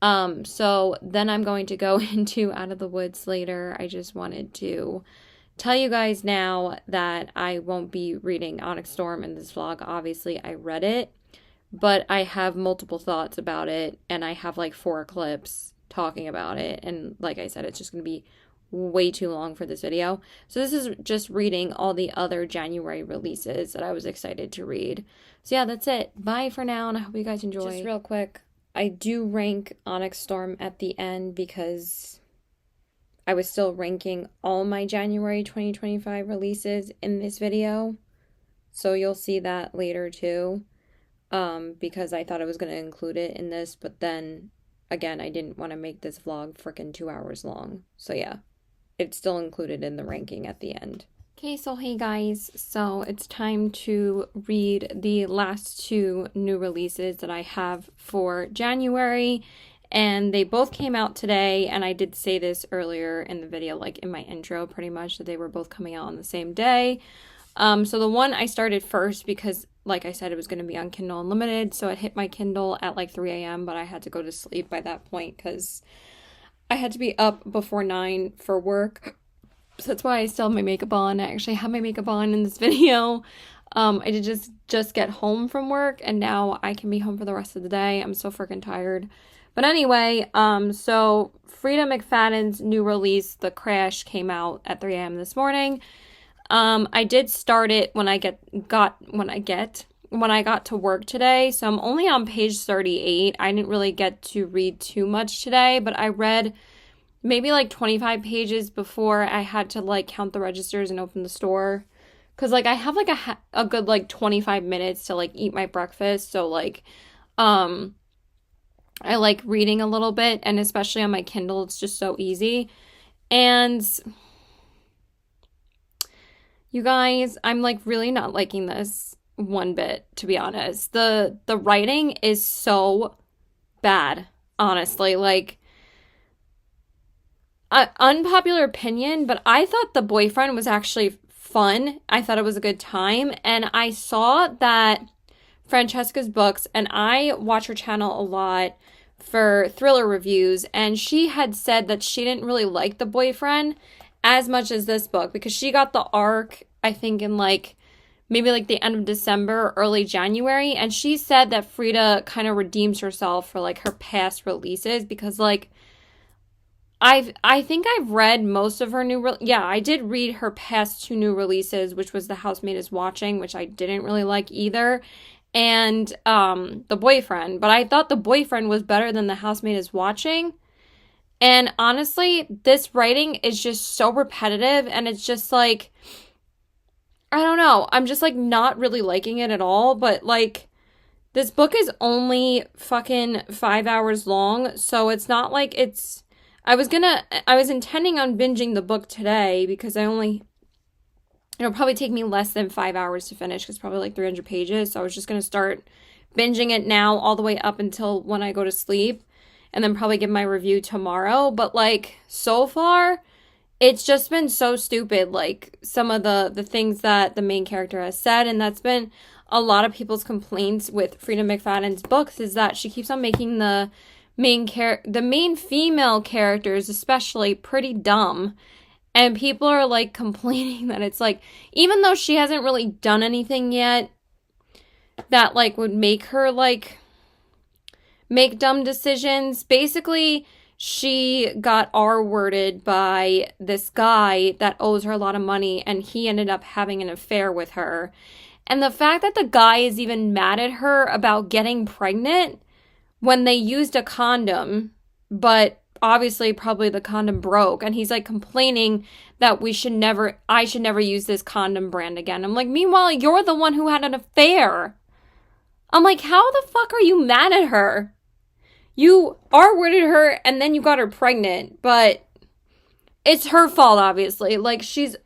so then I'm going to go into Out of the Woods later. I just wanted to tell you guys now that I won't be reading Onyx Storm in this vlog. Obviously, I read it, but I have multiple thoughts about it, and I have like 4 clips talking about it, and like I said, it's just going to be way too long for this video. So this is just reading all the other January releases that I was excited to read. So yeah, that's it. Bye for now, and I hope you guys enjoy. Just real quick, I do rank Onyx Storm at the end because I was still ranking all my January 2025 releases in this video. So you'll see that later too. Because I thought I was going to include it in this. But then, again, I didn't want to make this vlog freaking 2 hours long. So yeah, it's still included in the ranking at the end. Okay, so hey guys. So it's time to read the last 2 new releases that I have for January. And they both came out today, and I did say this earlier in the video, like in my intro, pretty much, that they were both coming out on the same day. So the one I started first because, like I said, it was going to be on Kindle Unlimited, so it hit my Kindle at like 3 a.m., but I had to go to sleep by that point because I had to be up before 9 for work. So that's why I still have my makeup on. I actually have my makeup on in this video. I did just get home from work, and now I can be home for the rest of the day. I'm so freaking tired. But anyway, so Frida McFadden's new release, The Crash, came out at 3 a.m. this morning. I did start it when I got to work today, so I'm only on page 38. I didn't really get to read too much today, but I read maybe like 25 pages before I had to like count the registers and open the store. Cause like I have like a good like 25 minutes to like eat my breakfast, so like I like reading a little bit, and especially on my Kindle, it's just so easy. And you guys, I'm like really not liking this one bit, to be honest. The writing is so bad, honestly. Like, unpopular opinion, but I thought The Boyfriend was actually fun. I thought it was a good time, and I saw that Francesca's books, and I watch her channel a lot for thriller reviews, and she had said that she didn't really like The Boyfriend as much as this book because she got the arc, I think, in like maybe like the end of December, early January, and she said that Frida kind of redeems herself for like her past releases because like I think I've read most of her I did read her past 2 new releases, which was The Housemaid is Watching, which I didn't really like either, and The Boyfriend, but I thought The Boyfriend was better than The Housemaid is Watching. And honestly, this writing is just so repetitive, and it's just like, I don't know, I'm just like not really liking it at all. But like, this book is only fucking 5 hours long, so it's not like it's, I was intending on binging the book today because it'll probably take me less than 5 hours to finish because it's probably like 300 pages. So I was just going to start binging it now all the way up until when I go to sleep, and then probably give my review tomorrow. But like, so far, it's just been so stupid. Like, some of the things that the main character has said, and that's been a lot of people's complaints with Frida McFadden's books, is that she keeps on making the main female characters especially pretty dumb. And people are like complaining that it's like, even though she hasn't really done anything yet that like would make her like make dumb decisions. Basically, she got R-worded by this guy that owes her a lot of money, and he ended up having an affair with her. And the fact that the guy is even mad at her about getting pregnant when they used a condom, but obviously probably the condom broke, and he's like complaining that I should never use this condom brand again. I'm like, meanwhile, you're the one who had an affair. I'm like, how the fuck are you mad at her? You R-worded her and then you got her pregnant, but it's her fault, obviously. Like, she's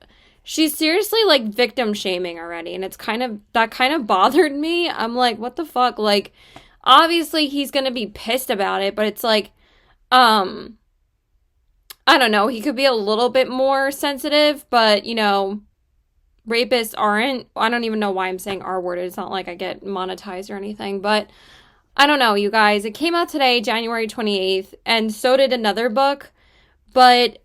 seriously, like, victim shaming already, and that kind of bothered me. I'm like, what the fuck? Like, obviously he's gonna be pissed about it, but it's like, I don't know, he could be a little bit more sensitive, but, you know, rapists aren't. I don't even know why I'm saying R word. It's not like I get monetized or anything, but I don't know, you guys. It came out today, January 28th, and so did another book, but,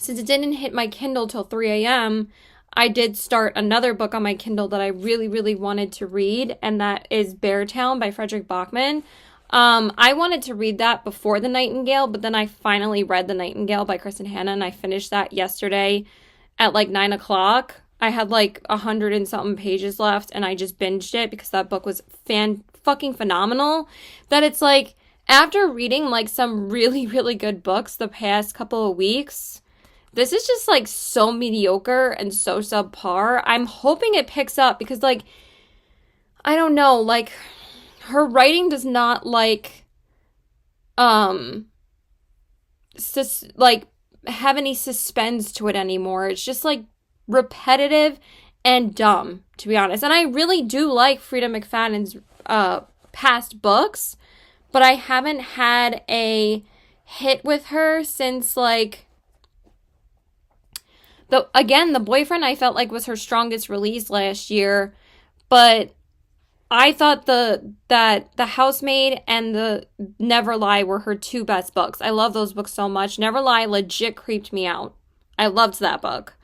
since it didn't hit my Kindle till 3 a.m., I did start another book on my Kindle that I really, really wanted to read, and that is Beartown by Frederick Bachman. I wanted to read that before The Nightingale, but then I finally read The Nightingale by Kristen Hanna, and I finished that yesterday at like 9 o'clock. I had like 100 and something pages left, and I just binged it because that book was fucking phenomenal. That it's like, after reading like some really, really good books the past couple of weeks, this is just like so mediocre and so subpar. I'm hoping it picks up because, like, I don't know, like, her writing does not like have any suspense to it anymore. It's just like repetitive and dumb, to be honest. And I really do like Frida McFadden's past books, but I haven't had a hit with her since, like, the Boyfriend, I felt like was her strongest release last year, but I thought that The Housemaid and the Never Lie were her two best books. I love those books so much. Never Lie legit creeped me out. I loved that book.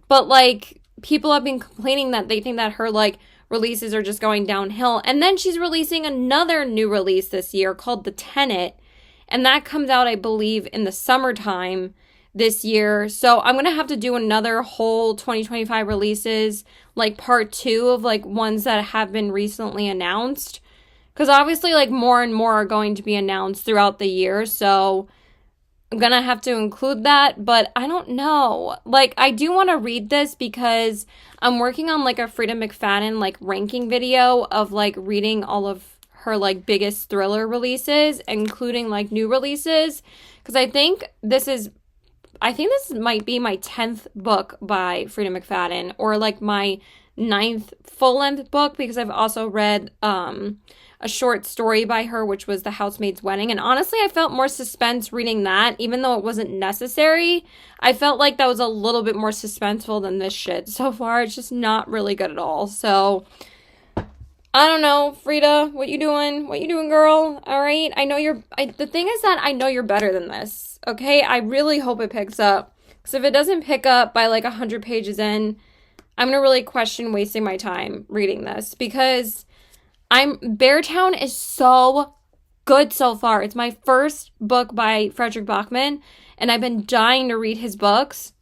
But, like, people have been complaining that they think that her, like, releases are just going downhill. And then she's releasing another new release this year called The Tenant. And that comes out, I believe, in the summertime this year. So I'm going to have to do another whole 2025 releases, like part 2 of like ones that have been recently announced. Because obviously like more and more are going to be announced throughout the year. So I'm going to have to include that. But I don't know. Like, I do want to read this because I'm working on like a Frida McFadden like ranking video of like reading all of her like biggest thriller releases, including like new releases. Because I think this might be my 10th book by Frida McFadden, or like my 9th full-length book, because I've also read a short story by her, which was The Housemaid's Wedding. And honestly, I felt more suspense reading that, even though it wasn't necessary. I felt like that was a little bit more suspenseful than this shit. So far, it's just not really good at all. So, I don't know, Frida, what you doing? What you doing, girl? All right, I know the thing is that I know you're better than this, okay? I really hope it picks up, because if it doesn't pick up by like 100 pages in, I'm gonna really question wasting my time reading this, because Beartown is so good so far. It's my first book by Frederick Bachman, and I've been dying to read his books,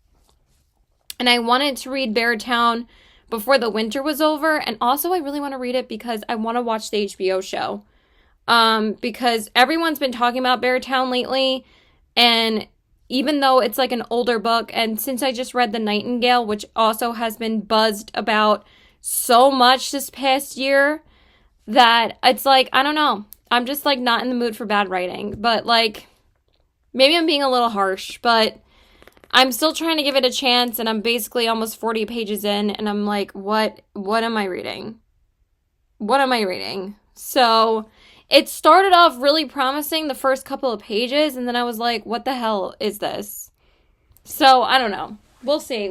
and I wanted to read Beartown before the winter was over, and also I really want to read it because I want to watch the HBO show. Because everyone's been talking about Beartown lately, and even though it's like an older book, and since I just read The Nightingale, which also has been buzzed about so much this past year, that it's like, I don't know, I'm just like not in the mood for bad writing. But like, maybe I'm being a little harsh, but I'm still trying to give it a chance, and I'm basically almost 40 pages in, and I'm like, what am I reading? What am I reading? So it started off really promising the first couple of pages, and then I was like, what the hell is this? So I don't know. We'll see.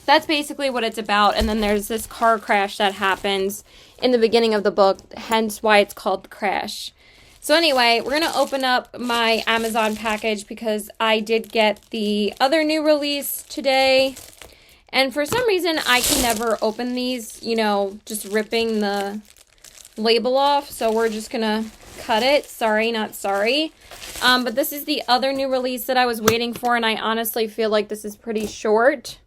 That's basically what it's about. And then there's this car crash that happens in the beginning of the book, hence why it's called The Crash. So anyway, we're going to open up my Amazon package because I did get the other new release today. And for some reason, I can never open these, you know, just ripping the label off. So we're just going to cut it. Sorry, not sorry. But this is the other new release that I was waiting for, and I honestly feel like this is pretty short.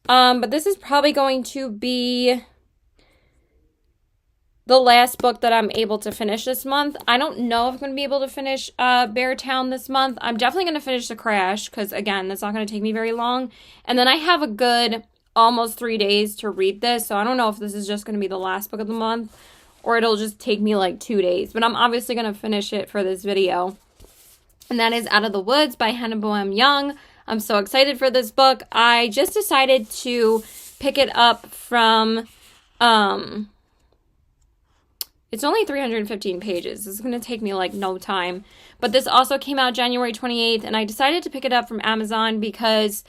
But this is probably going to be the last book that I'm able to finish this month. I don't know if I'm going to be able to finish Beartown this month. I'm definitely going to finish The Crash because, again, that's not going to take me very long. And then I have a good almost 3 days to read this, so I don't know if this is just going to be the last book of the month or it'll just take me like 2 days. But I'm obviously going to finish it for this video. and that is Out of the Woods by Hannah Boehm Young. I'm so excited for this book. I just decided to pick it up from, it's only 315 pages. This is going to take me like no time. But this also came out January 28th, and I decided to pick it up from Amazon because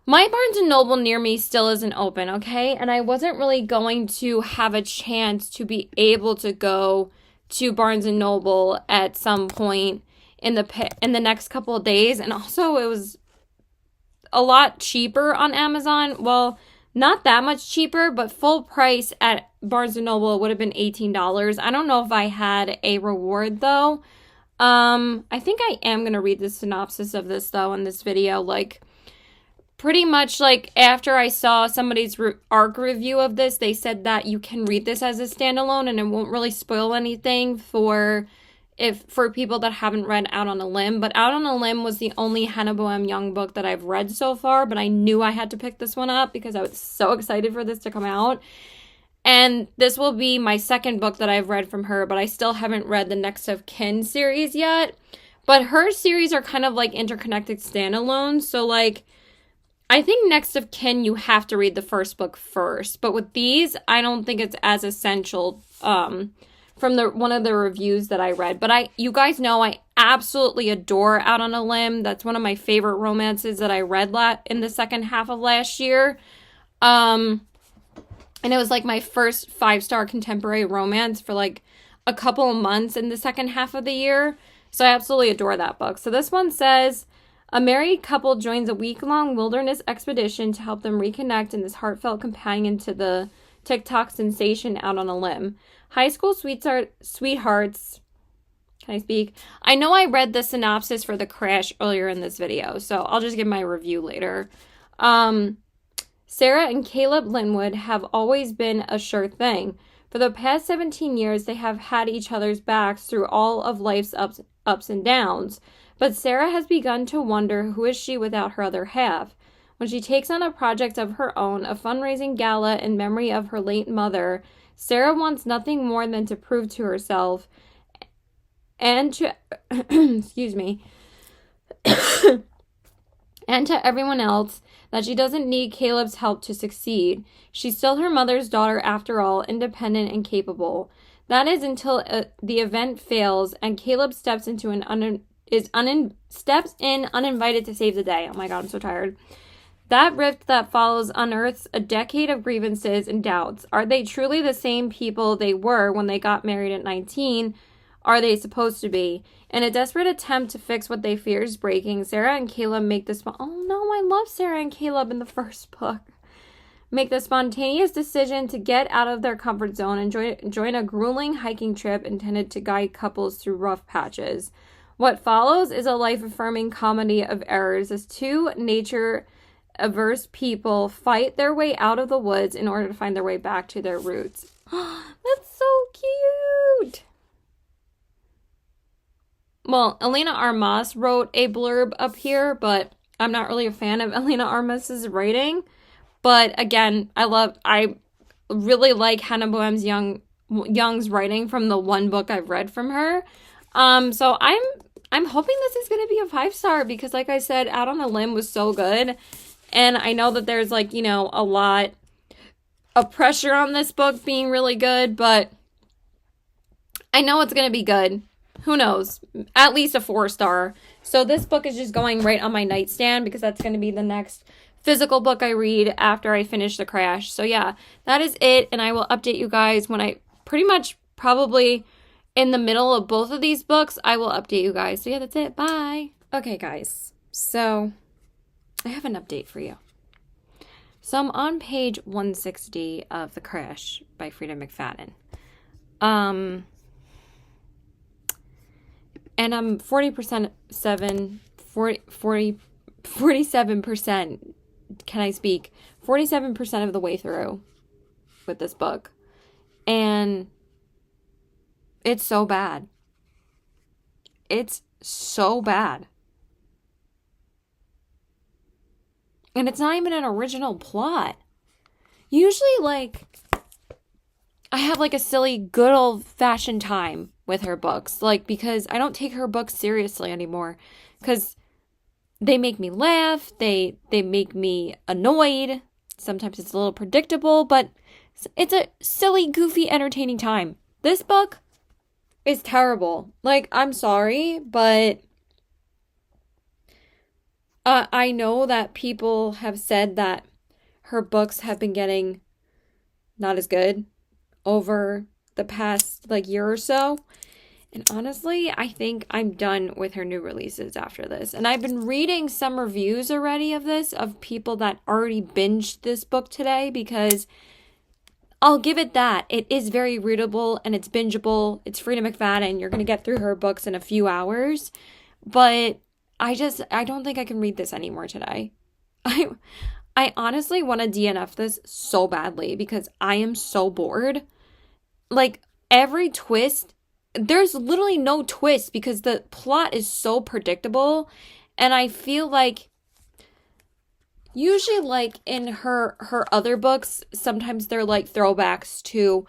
my Barnes & Noble near me still isn't open, okay? And I wasn't really going to have a chance to be able to go to Barnes & Noble at some point in the next couple of days. And also it was a lot cheaper on Amazon. Well, not that much cheaper, but full price at Barnes & Noble would have been $18. I don't know if I had a reward though. I think I am going to read the synopsis of this though in this video. Like, pretty much like after I saw somebody's ARC review of this, they said that you can read this as a standalone and it won't really spoil anything for people that haven't read Out on a Limb. But Out on a Limb was the only Hannah Boehm Young book that I've read so far, but I knew I had to pick this one up because I was so excited for this to come out. And this will be my second book that I've read from her, but I still haven't read the Next of Kin series yet. But her series are kind of like interconnected standalones, so like I think Next of Kin, you have to read the first book first. But with these, I don't think it's as essential from one of the reviews that I read. But you guys know I absolutely adore Out on a Limb. That's one of my favorite romances that I read in the second half of last year. And it was like my first 5-star contemporary romance for like a couple of months in the second half of the year. So I absolutely adore that book. So this one says, a married couple joins a week-long wilderness expedition to help them reconnect in this heartfelt companion to the TikTok sensation Out on a Limb. High school sweethearts. Can I speak? I know I read the synopsis for The Crash earlier in this video, so I'll just give my review later. Sarah and Caleb Linwood have always been a sure thing. For the past 17 years, they have had each other's backs through all of life's ups and downs. But Sarah has begun to wonder who is she without her other half. When she takes on a project of her own, a fundraising gala in memory of her late mother, Sarah wants nothing more than to prove to herself and to excuse me and to everyone else that she doesn't need Caleb's help to succeed. She's still her mother's daughter after all, independent and capable. That is until the event fails and Caleb steps in uninvited to save the day. Oh my god, I'm so tired. That rift that follows unearths a decade of grievances and doubts. Are they truly the same people they were when they got married at 19? Are they supposed to be? In a desperate attempt to fix what they fear is breaking, Sarah and Caleb make the oh no, I love Sarah and Caleb in the first book. Make the spontaneous decision to get out of their comfort zone and join a grueling hiking trip intended to guide couples through rough patches. What follows is a life-affirming comedy of errors as two nature-averse people fight their way out of the woods in order to find their way back to their roots. That's so cute! Well, Elena Armas wrote a blurb up here, but I'm not really a fan of Elena Armas's writing. But again, I really like Hannah Boehm Young's writing from the one book I've read from her. So I'm hoping this is going to be a 5-star because, like I said, Out on a Limb was so good. And I know that there's, like, you know, a lot of pressure on this book being really good, but I know it's going to be good. Who knows? At least a 4-star. So this book is just going right on my nightstand because that's going to be the next physical book I read after I finish The Crash. So yeah, that is it. And I will update you guys when I pretty much probably in the middle of both of these books, I will update you guys. So yeah, that's it. Bye. Okay, guys. So I have an update for you. So I'm on page 160 of The Crash by Frida McFadden. And I'm 47%, can I speak? 47% of the way through with this book. And it's so bad. It's so bad. And it's not even an original plot. Usually, like, I have like a silly, good old fashioned time with her books. Like, because I don't take her books seriously anymore. Because they make me laugh, they make me annoyed. Sometimes it's a little predictable, but it's a silly, goofy, entertaining time. This book is terrible. Like, I'm sorry, but I know that people have said that her books have been getting not as good over the past like year or so. And honestly, I think I'm done with her new releases after this. And I've been reading some reviews already of this, of people that already binged this book today, because I'll give it that. It is very readable and it's bingeable. It's Frida McFadden. You're going to get through her books in a few hours. But I don't think I can read this anymore today. I honestly want to DNF this so badly because I am so bored. Like, every twist, there's literally no twist because the plot is so predictable. And I feel like usually, like, in her other books, sometimes they're like throwbacks to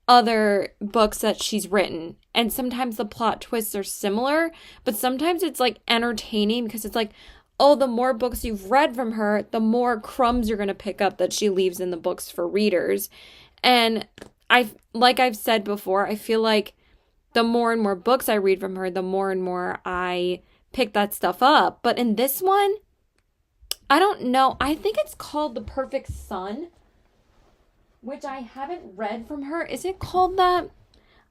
other books that she's written. And sometimes the plot twists are similar, but sometimes it's like entertaining because it's like, oh, the more books you've read from her, the more crumbs you're going to pick up that she leaves in the books for readers. And like I've said before, I feel like the more and more books I read from her, the more and more I pick that stuff up. But in this one, I don't know. I think it's called The Perfect Son, which I haven't read from her. Is it called that?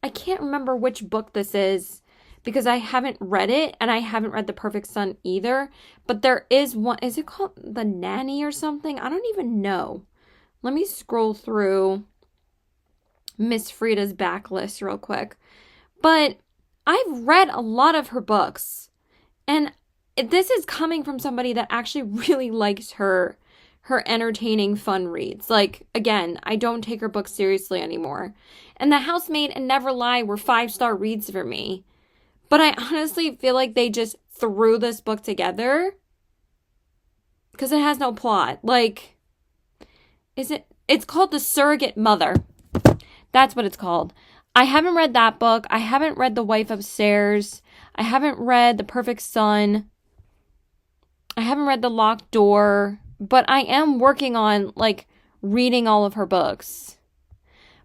I can't remember which book this is because I haven't read it, and I haven't read The Perfect Son either. But there is one. Is it called The Nanny or something? I don't even know. Let me scroll through Miss Frida's backlist real quick. But I've read a lot of her books, and this is coming from somebody that actually really likes her entertaining, fun reads. Like, again, I don't take her books seriously anymore. And The Housemaid and Never Lie were 5-star reads for me. But I honestly feel like they just threw this book together because it has no plot. Like, it's called The Surrogate Mother. That's what it's called. I haven't read that book. I haven't read The Wife Upstairs. I haven't read The Perfect Son. I haven't read The Locked Door. But I am working on, like, reading all of her books.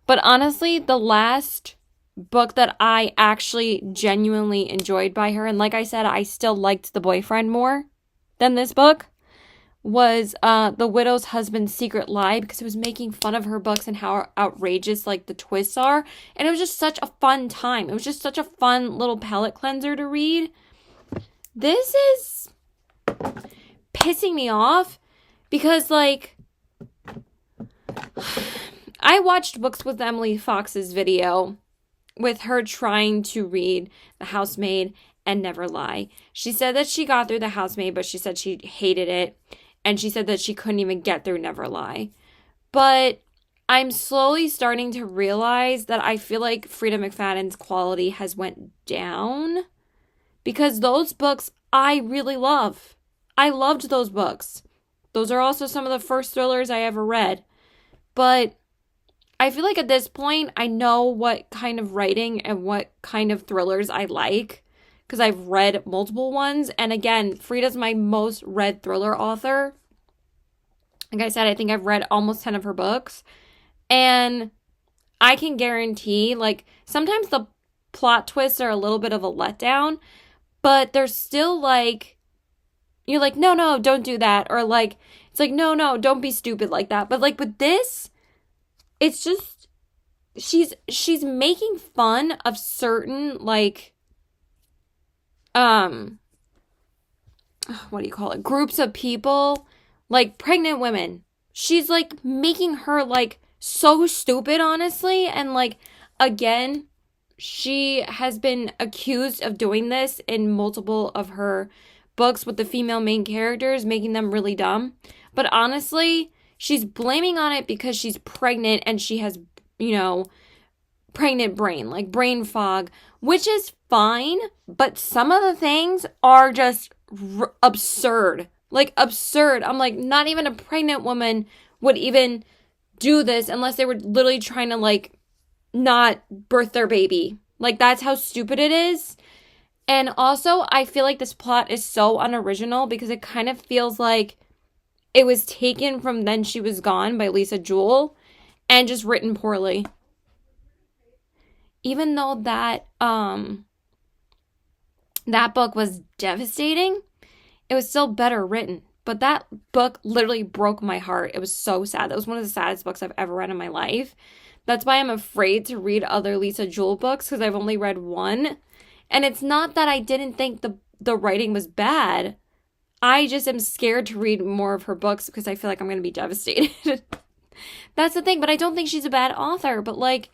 But honestly, the last book that I actually genuinely enjoyed by her, and like I said, I still liked The Boyfriend more than this book, was The Widow's Husband's Secret Lie, because it was making fun of her books and how outrageous, like, the twists are. And it was just such a fun time. It was just such a fun little palate cleanser to read. This is pissing me off because, like, I watched Books with Emily Fox's video with her trying to read The Housemaid and Never Lie. She said that she got through The Housemaid, but she said she hated it. And she said that she couldn't even get through Never Lie. But I'm slowly starting to realize that I feel like Frida McFadden's quality has went down. Because those books I really love. I loved those books. Those are also some of the first thrillers I ever read. But I feel like at this point, I know what kind of writing and what kind of thrillers I like. Because I've read multiple ones. And again, Frida's my most read thriller author. Like I said, I think I've read almost 10 of her books. And I can guarantee, like, sometimes the plot twists are a little bit of a letdown. But they're still, like, you're like, no, don't do that. Or, like, it's like, no, don't be stupid like that. But, like, with this, it's just, she's making fun of certain, like, what do you call it? Groups of people, like pregnant women. She's like making her like so stupid, honestly. And like, again, she has been accused of doing this in multiple of her books with the female main characters, making them really dumb. But honestly, she's blaming on it because she's pregnant and she has, pregnant brain, like brain fog, which is fine, but some of the things are just absurd. Like, absurd. I'm like, not even a pregnant woman would even do this unless they were literally trying to, like, not birth their baby. Like, that's how stupid it is. And also, I feel like this plot is so unoriginal because it kind of feels like it was taken from Then She Was Gone by Lisa Jewell and just written poorly. Even though that book was devastating, it was still better written. But that book literally broke my heart. It was so sad. That was one of the saddest books I've ever read in my life. That's why I'm afraid to read other Lisa Jewell books, because I've only read one. And it's not that I didn't think the writing was bad. I just am scared to read more of her books because I feel like I'm going to be devastated. That's the thing. But I don't think she's a bad author. But like,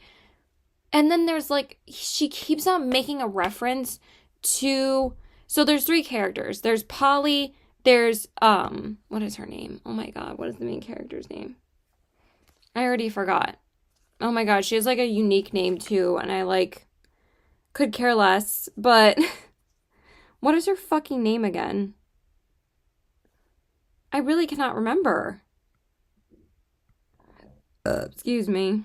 and then there's like, she keeps on making a reference to, so there's 3 characters. There's Polly, there's, what is her name? Oh my God, what is the main character's name? I already forgot. Oh my God, she has like a unique name too, and I like, could care less, but what is her fucking name again? I really cannot remember. Excuse me.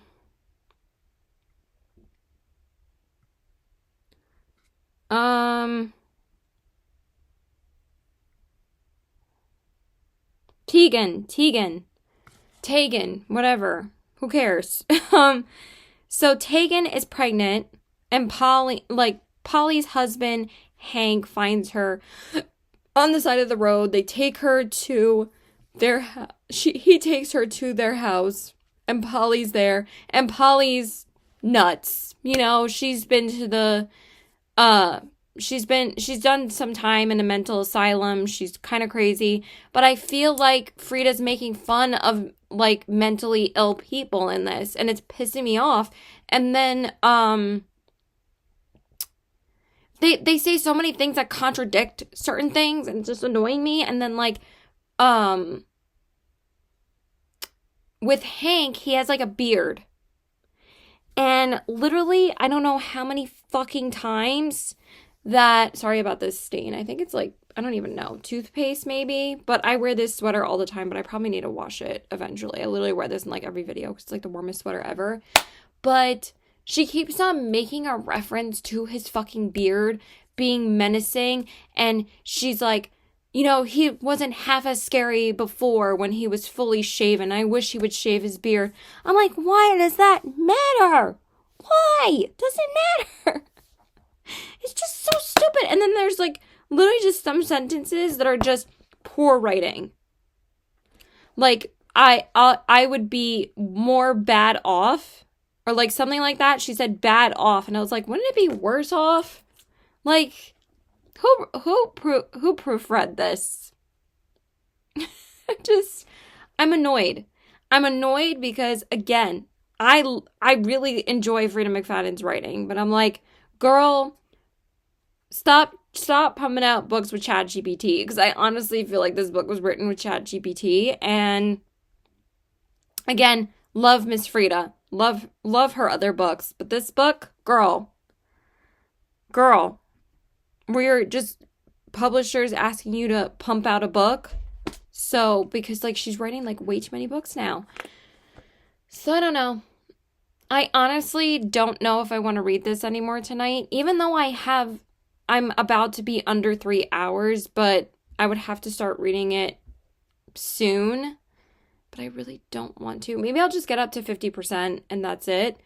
Tegan, whatever. Who cares? So Tegan is pregnant, and Polly's husband, Hank, finds her on the side of the road. They take her to he takes her to their house, and Polly's there, and Polly's nuts. You know, she's been to the, she's done some time in a mental asylum. She's kind of crazy, but I feel like Frida's making fun of like mentally ill people in this, and it's pissing me off. And then they say so many things that contradict certain things, and it's just annoying me. And then like with Hank, he has like a beard, and literally I don't know how many fucking times that, sorry about this stain, I think it's like, I don't even know, toothpaste maybe, but I wear this sweater all the time, but I probably need to wash it eventually. I literally wear this in like every video because it's like the warmest sweater ever. But she keeps on making a reference to his fucking beard being menacing, and she's like, you know, he wasn't half as scary before when he was fully shaven. I wish he would shave his beard. I'm like, why does that matter? Why? Does it matter? It's just so stupid. And then there's like literally just some sentences that are just poor writing. Like, I would be more bad off, or like something like that. She said bad off, and I was like, wouldn't it be worse off? Like, who proofread this? I'm annoyed. I'm annoyed because, again, I really enjoy Frida McFadden's writing, but I'm like, girl, stop pumping out books with ChatGPT, because I honestly feel like this book was written with ChatGPT. And again, love Miss Frida, love her other books, but this book, girl, we're just publishers asking you to pump out a book. So, because like she's writing like way too many books now. So I don't know. I honestly don't know if I want to read this anymore tonight, even though I'm about to be under 3 hours, but I would have to start reading it soon. But I really don't want to. Maybe I'll just get up to 50% and that's it.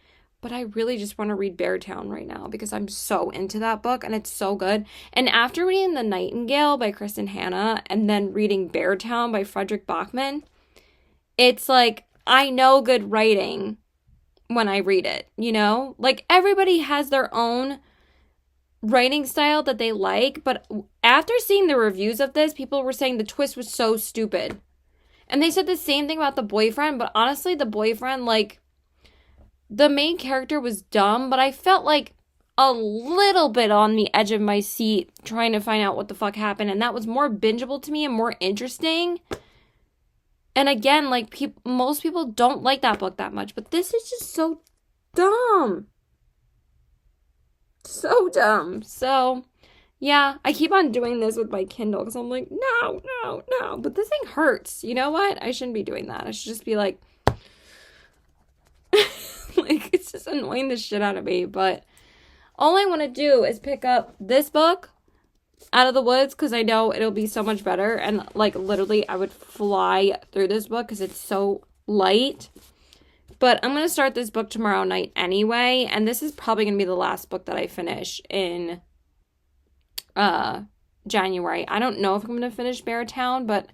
But I really just want to read Beartown right now because I'm so into that book and it's so good. And after reading The Nightingale by Kristen Hanna and then reading Beartown by Frederick Bachman, it's like, I know good writing when I read it, you know? Like, everybody has their own writing style that they like, but after seeing the reviews of this, people were saying the twist was so stupid. And they said the same thing about The Boyfriend, but honestly, The Boyfriend, like, the main character was dumb, but I felt like a little bit on the edge of my seat trying to find out what the fuck happened, and that was more bingeable to me and more interesting. And again, like, most people don't like that book that much, but this is just so dumb. So dumb. So, yeah, I keep on doing this with my Kindle because I'm like, no. But this thing hurts. You know what? I shouldn't be doing that. I should just be like, like, it's It's just annoying the shit out of me. But all I want to do is pick up this book, Out of the Woods, because I know it'll be so much better. And like literally I would fly through this book because it's so light. But I'm going to start this book tomorrow night anyway. And this is probably going to be the last book that I finish in January. I don't know if I'm going to finish Beartown, but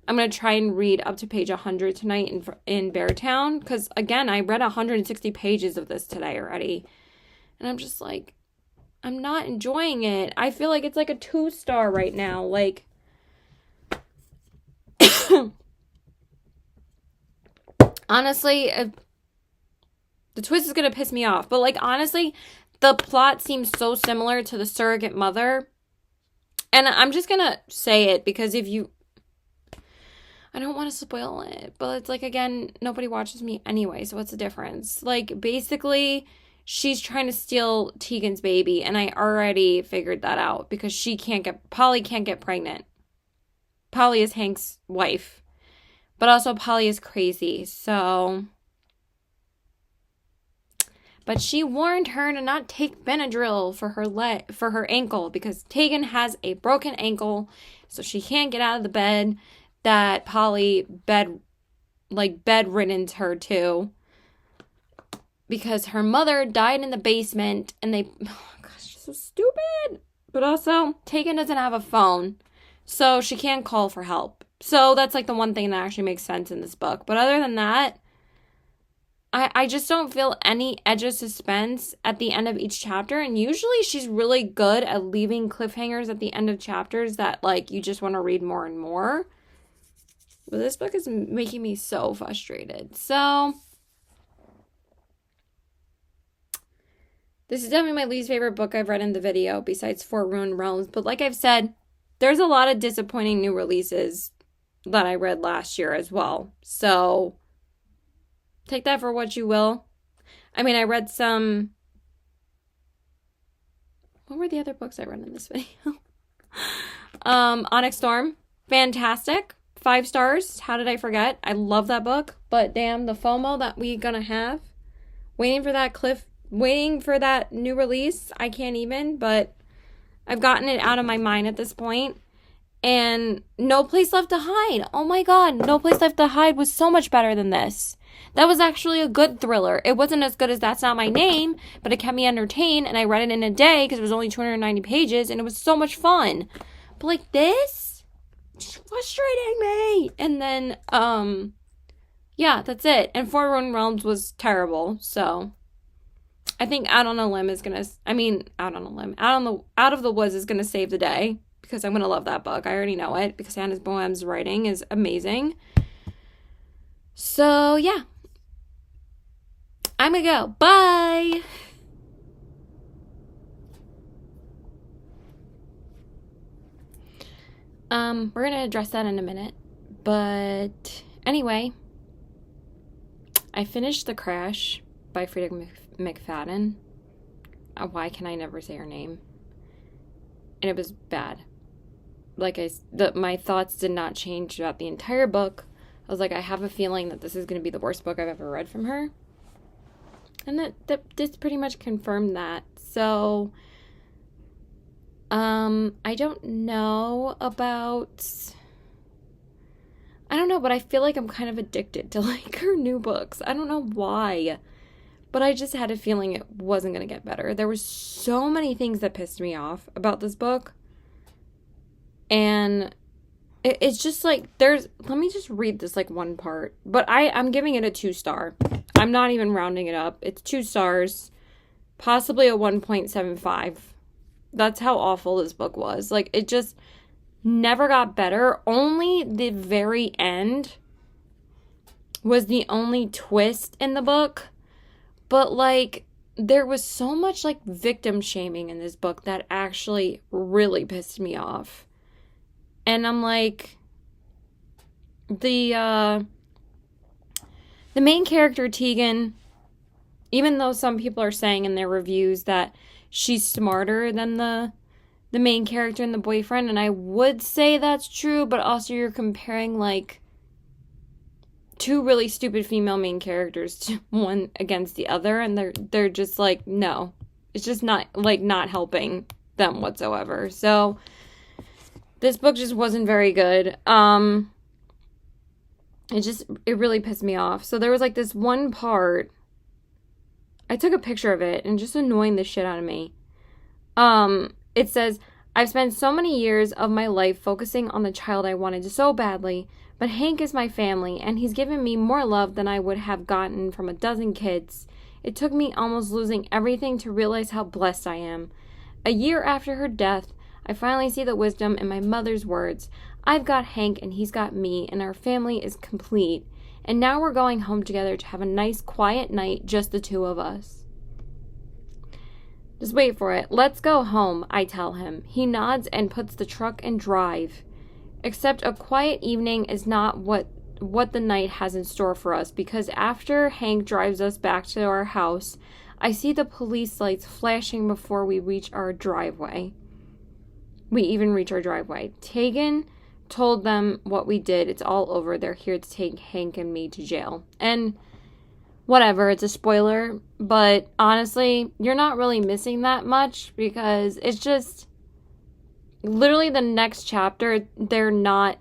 I'm going to try and read up to page 100 tonight in Beartown. Because again, I read 160 pages of this today already. And I'm just like, I'm not enjoying it. I feel like it's like a 2-star right now. Like, honestly, the twist is going to piss me off. But like, honestly, the plot seems so similar to The Surrogate Mother. And I'm just going to say it because I don't want to spoil it. But it's like, again, nobody watches me anyway. So what's the difference? Like, basically, she's trying to steal Tegan's baby. And I already figured that out because Polly can't get pregnant. Polly is Hank's wife. But also Polly is crazy. So, but she warned her to not take Benadryl for her ankle because Tegan has a broken ankle, so she can't get out of the bed that Polly bedriddened her to because her mother died in the basement and oh gosh, so stupid. But also, Tegan doesn't have a phone, so she can't call for help. So that's like the one thing that actually makes sense in this book. But other than that, I just don't feel any edge of suspense at the end of each chapter. And usually she's really good at leaving cliffhangers at the end of chapters that like you just want to read more and more. But this book is making me so frustrated. So this is definitely my least favorite book I've read in the video besides Four Ruined Realms. But like I've said, there's a lot of disappointing new releases that I read last year as well. So take that for what you will. I mean, I read some... What were the other books I read in this video? Onyx Storm. Fantastic. 5 stars. How did I forget? I love that book. But damn, the FOMO that we're gonna have. Waiting for that new release. I can't even, but I've gotten it out of my mind at this point. And No Place Left to Hide. Oh my god, No Place Left to Hide was so much better than this. That was actually a good thriller. It wasn't as good as That's Not My Name, but it kept me entertained, and I read it in a day because it was only 290 pages, and it was so much fun. But like this, it's frustrating me. And then, yeah, that's it. And Four Ruined Realms was terrible, so I think Out of the Woods is gonna save the day. Because I'm going to love that book. I already know it. Because Hannah Boehm's writing is amazing. So, yeah. I'm going to go. Bye! We're going to address that in a minute. But, anyway. I finished The Crash by Frida McFadden. Why can I never say her name? And it was bad. Like my thoughts did not change throughout the entire book. I was like, I have a feeling that this is going to be the worst book I've ever read from her. And that this pretty much confirmed that. So, I don't know, but I feel like I'm kind of addicted to like her new books. I don't know why. But I just had a feeling it wasn't going to get better. There were so many things that pissed me off about this book. And it's just like, let me just read this like one part. But I'm giving it a 2-star. I'm not even rounding it up. It's 2 stars, possibly a 1.75. That's how awful this book was. Like, it just never got better. Only the very end was the only twist in the book. But, like, there was so much, like, victim shaming in this book that actually really pissed me off. And I'm like, the main character, Tegan, even though some people are saying in their reviews that she's smarter than the main character and the boyfriend, and I would say that's true, but also you're comparing, like, two really stupid female main characters, one against the other, and they're just like, no. It's just not, like, not helping them whatsoever. So, this book just wasn't very good. It really pissed me off. So, there was, like, this one part. I took a picture of it, and just annoying the shit out of me. It says, I've spent so many years of my life focusing on the child I wanted so badly, but Hank is my family, and he's given me more love than I would have gotten from a dozen kids. It took me almost losing everything to realize how blessed I am. A year after her death, I finally see the wisdom in my mother's words. I've got Hank, and he's got me, and our family is complete. And now we're going home together to have a nice, quiet night, just the two of us. Just wait for it. Let's go home, I tell him. He nods and puts the truck in drive. Except a quiet evening is not what the night has in store for us, because after Hank drives us back to our house, I see the police lights flashing before we reach our driveway. We even reach our driveway. Tegan told them what we did. It's all over. They're here to take Hank and me to jail. And whatever, it's a spoiler, but honestly, you're not really missing that much, because it's just literally the next chapter. They're not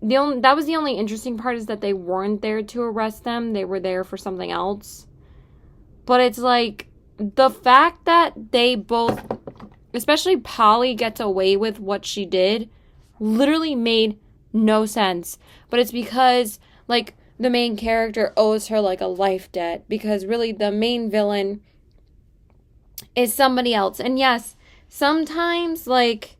that was the only interesting part, is that they weren't there to arrest them. They were there for something else. But it's like, the fact that they both, especially Polly, gets away with what she did, literally made no sense. But it's because, like, the main character owes her, like, a life debt, because really the main villain is somebody else. And yes, sometimes, like,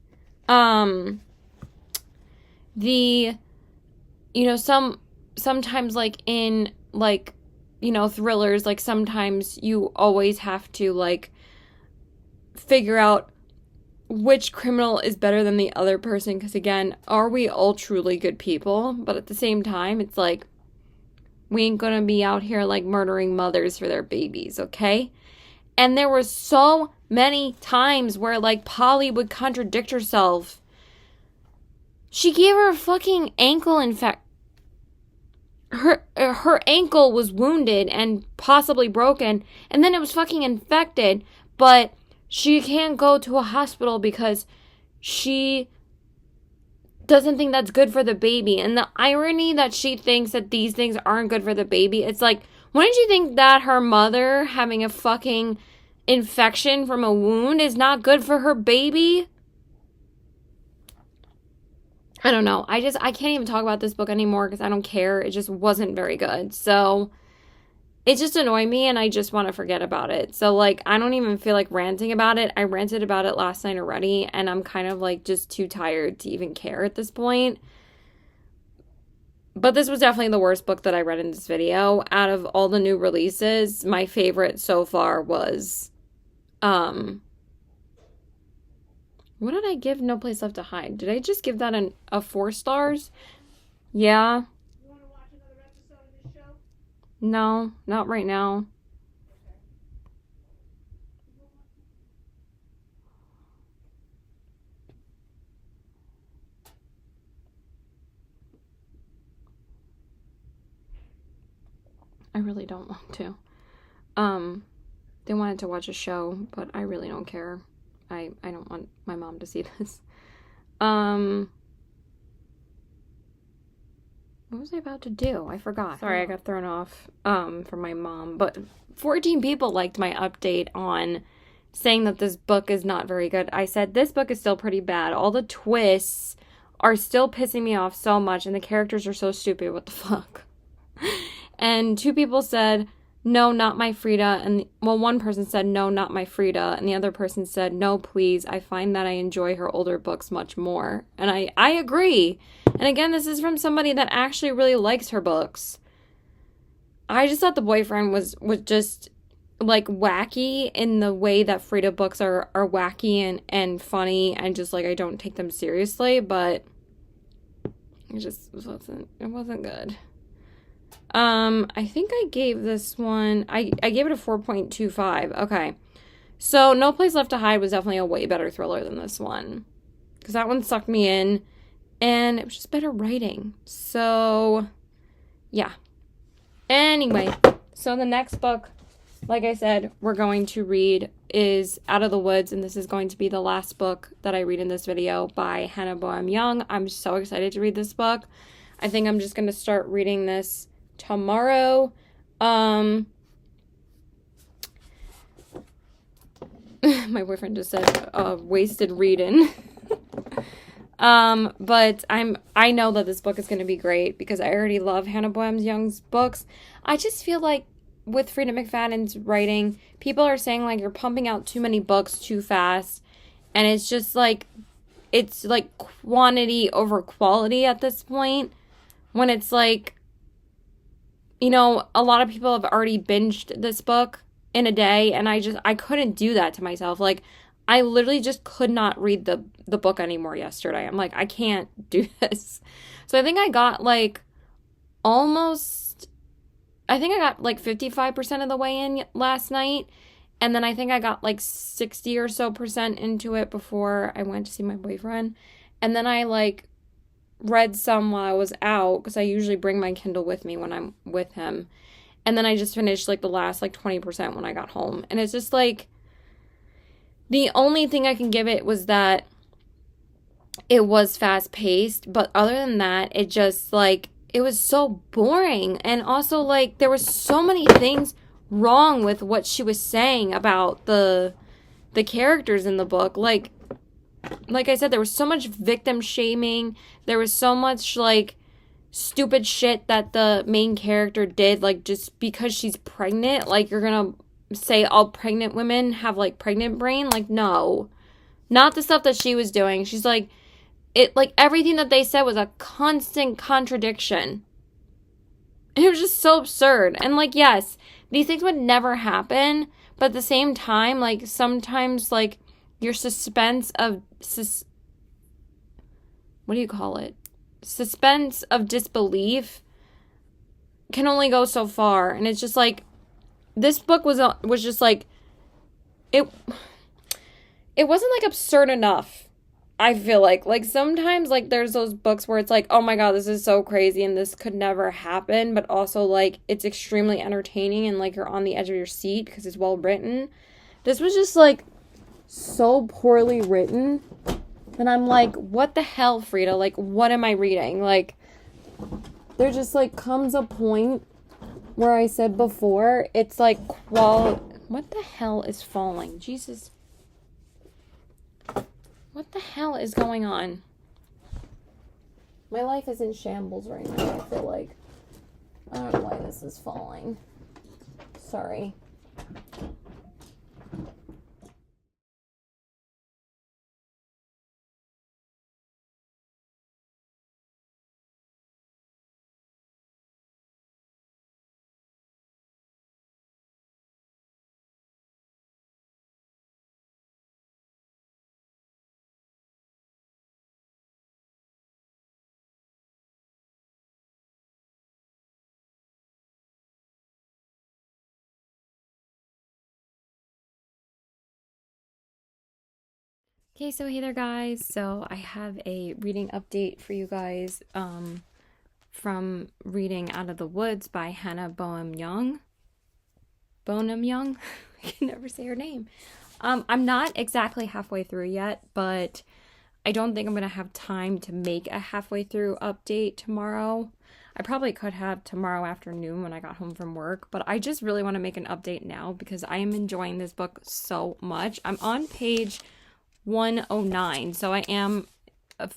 sometimes, like, in, like, thrillers, like, sometimes you always have to, like, figure out which criminal is better than the other person, because, again, are we all truly good people? But at the same time, it's like, we ain't gonna be out here, like, murdering mothers for their babies, okay? And there were so many times where, like, Polly would contradict herself. She gave her a fucking ankle infection. Her ankle was wounded and possibly broken, and then it was fucking infected, but she can't go to a hospital because she doesn't think that's good for the baby. And the irony that she thinks that these things aren't good for the baby, it's like, wouldn't you think that her mother having a fucking infection from a wound is not good for her baby? I don't know. I can't even talk about this book anymore because I don't care. It just wasn't very good. So it just annoyed me, and I just want to forget about it. So, like, I don't even feel like ranting about it. I ranted about it last night already, and I'm kind of, like, just too tired to even care at this point. But this was definitely the worst book that I read in this video. Out of all the new releases, my favorite so far was, what did I give No Place Left to Hide? Did I just give that a 4 stars? Yeah. You want to watch another episode of this show? No, not right now. I really don't want to. They wanted to watch a show, but I really don't care. I don't want my mom to see this. What was I about to do? I forgot. Sorry, I got thrown off from my mom. But 14 people liked my update on saying that this book is not very good. I said this book is still pretty bad. All the twists are still pissing me off so much, and the characters are so stupid. What the fuck? And 2 people said, no, not my Frida. And, well, one person said, no, not my Frida. And the other person said, no, please. I find that I enjoy her older books much more. And I agree. And again, this is from somebody that actually really likes her books. I just thought the boyfriend was just, like, wacky in the way that Frida books are wacky and funny. And just, like, I don't take them seriously. But it just wasn't good. I think I gave this one, I gave it a 4.25. Okay. So No Place Left to Hide was definitely a way better thriller than this one, because that one sucked me in, and it was just better writing. So yeah. Anyway, so the next book, like I said, we're going to read is Out of the Woods, and this is going to be the last book that I read in this video by Hannah Boehm Young. I'm so excited to read this book. I think I'm just going to start reading this tomorrow. My boyfriend just said, wasted reading. But I know that this book is going to be great because I already love Hannah Boehm Young's books. I just feel like with Frida McFadden's writing, people are saying like you're pumping out too many books too fast, and it's just like it's like quantity over quality at this point, when it's like, you know, a lot of people have already binged this book in a day, and I couldn't do that to myself. Like, I literally just could not read the book anymore yesterday. I'm like, I can't do this. So I think I got like almost, I think I got like 55% of the way in last night. And then I think I got like 60 or so percent into it before I went to see my boyfriend. And then I like read some while I was out because I usually bring my Kindle with me when I'm with him. And then I just finished like the last like 20% when I got home. And it's just like, the only thing I can give it was that it was fast paced. But other than that, it just like, it was so boring. And also like, there were so many things wrong with what she was saying about the characters in the book. Like I said, there was so much victim shaming. There was so much like stupid shit that the main character did, like just because she's pregnant. Like, you're gonna say all pregnant women have like pregnant brain? Like, no, not the stuff that she was doing. She's like, it like everything that they said was a constant contradiction. And it was just so absurd. And like, yes, these things would never happen, but at the same time, like sometimes like your suspense of what do you call it? Suspense of disbelief can only go so far. And it's just like, this book was just like, it wasn't like absurd enough. I feel like sometimes like there's those books where it's like, oh my god, this is so crazy and this could never happen, but also like it's extremely entertaining and like you're on the edge of your seat because it's well written. This was just like so poorly written, and I'm like, what the hell, Frida? Like, what am I reading? Like, there just like comes a point where I said before, it's like what the hell is falling? Jesus. What the hell is going on? My life is in shambles right now, I feel like. I don't know why this is falling. Sorry. Okay, so hey there guys. So I have a reading update for you guys from reading Out of the Woods by Hannah Boehm Young. Bonham Young? I can never say her name. I'm not exactly halfway through yet, but I don't think I'm going to have time to make a halfway through update tomorrow. I probably could have tomorrow afternoon when I got home from work, but I just really want to make an update now because I am enjoying this book so much. I'm on page 109, so I am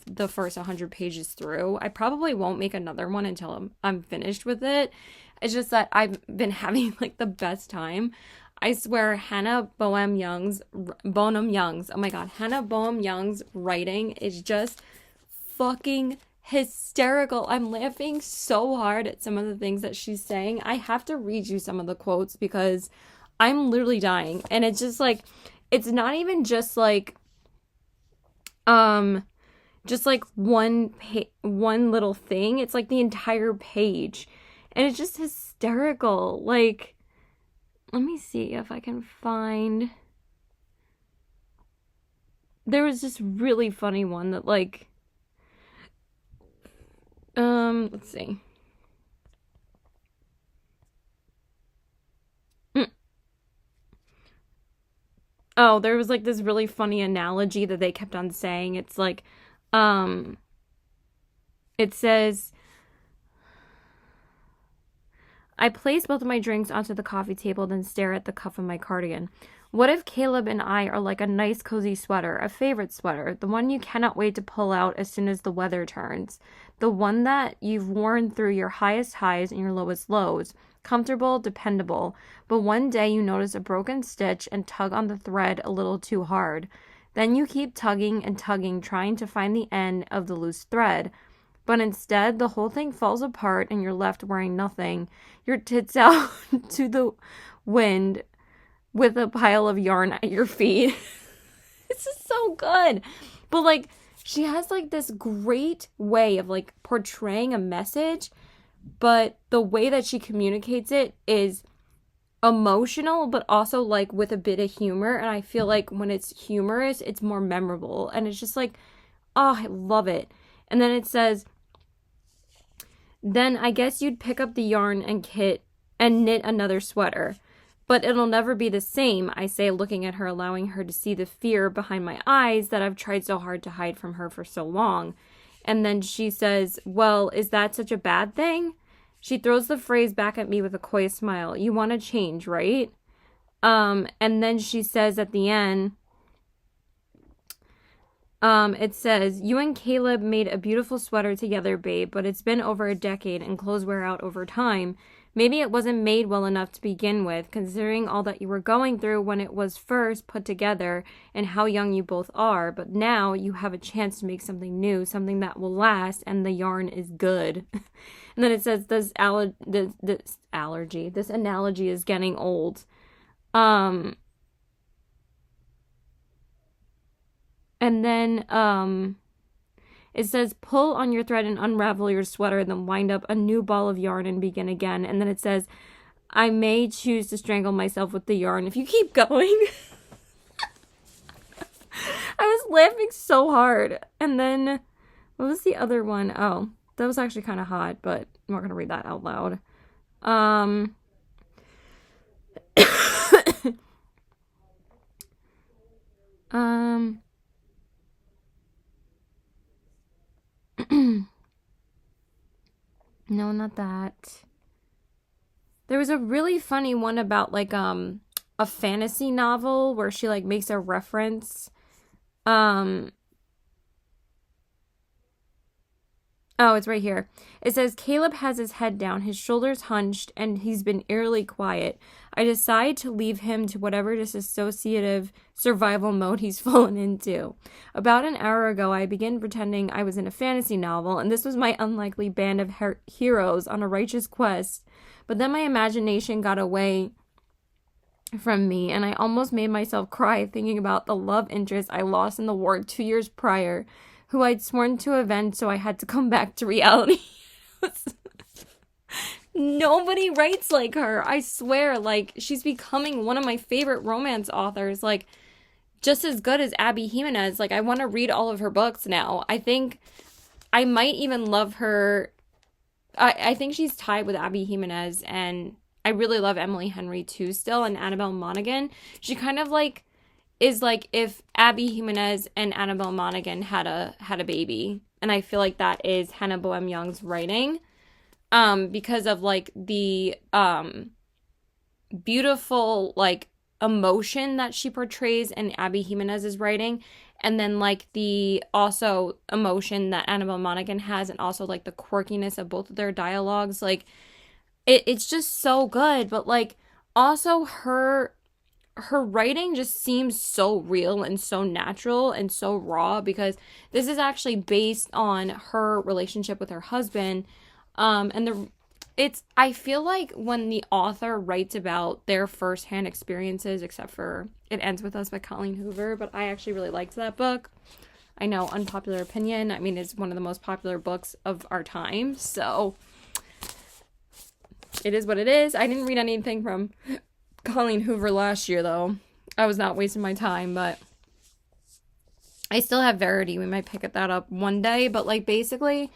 the first 100 pages through. I probably won't make another one until I'm finished with it. It's just that I've been having like the best time. I swear, Hannah Boehm Young's, oh my god, Hannah Boehm Young's writing is just fucking hysterical. I'm laughing so hard at some of the things that she's saying. I have to read you some of the quotes because I'm literally dying. And it's just like, it's not even just like one little thing. It's like the entire page. And it's just hysterical. Like, let me see if I can find. There was this really funny one that like, let's see. Oh, there was like this really funny analogy that they kept on saying. It's like, um, it says, I place both of my drinks onto the coffee table, then stare at the cuff of my cardigan. What if Caleb and I are like a nice, cozy sweater, a favorite sweater, the one you cannot wait to pull out as soon as the weather turns, the one that you've worn through your highest highs and your lowest lows, comfortable, dependable, but one day you notice a broken stitch and tug on the thread a little too hard. Then you keep tugging and tugging, trying to find the end of the loose thread. But instead, the whole thing falls apart and you're left wearing nothing. Your tits out to the wind with a pile of yarn at your feet. This is so good. But like, she has like this great way of like portraying a message, but the way that she communicates it is emotional, but also like with a bit of humor. And I feel like when it's humorous, it's more memorable. And it's just like, oh, I love it. And then it says, then I guess you'd pick up the yarn and kit and knit another sweater. But it'll never be the same, I say, looking at her, allowing her to see the fear behind my eyes that I've tried so hard to hide from her for so long. And then she says, well, is that such a bad thing? She throws the phrase back at me with a coy smile. You want to change, right? And then she says at the end, it says, you and Caleb made a beautiful sweater together, babe, but it's been over a decade and clothes wear out over time. Maybe it wasn't made well enough to begin with, considering all that you were going through when it was first put together and how young you both are. But now you have a chance to make something new, something that will last, and the yarn is good. And then it says, this analogy is getting old. And then it says, pull on your thread and unravel your sweater, then wind up a new ball of yarn and begin again. And then it says, I may choose to strangle myself with the yarn if you keep going. I was laughing so hard. And then, what was the other one? Oh, that was actually kind of hot, but I'm not going to read that out loud. No, not that. There was a really funny one about like a fantasy novel where she like makes a reference. Oh, it's right here. It says, Caleb has his head down, his shoulders hunched, and he's been eerily quiet. I decide to leave him to whatever disassociative survival mode he's fallen into. About an hour ago, I began pretending I was in a fantasy novel, and this was my unlikely band of heroes on a righteous quest. But then my imagination got away from me, and I almost made myself cry thinking about the love interest I lost in the war 2 years prior, who I'd sworn to avenge, so I had to come back to reality. Nobody writes like her. I swear, like, she's becoming one of my favorite romance authors, like, just as good as Abby Jimenez. Like, I want to read all of her books now. I think I might even love her. I think she's tied with Abby Jimenez, and I really love Emily Henry, too, still, and Annabelle Monaghan. She kind of, like, is like if Abby Jimenez and Annabelle Monaghan had a baby. And I feel like that is Hannah Boehm Young's writing. Because of like the beautiful like emotion that she portrays in Abby Jimenez's writing, and then like the also emotion that Annabelle Monaghan has, and also like the quirkiness of both of their dialogues. Like it's just so good, but like also her writing just seems so real and so natural and so raw, because this is actually based on her relationship with her husband. I feel like when the author writes about their firsthand experiences, except for It Ends With Us by Colleen Hoover, but I actually really liked that book. I know, unpopular opinion. I mean, it's one of the most popular books of our time, so it is what it is. I didn't read anything from Colleen Hoover last year, though. I was not wasting my time, but I still have Verity. We might pick that up one day, but like basically,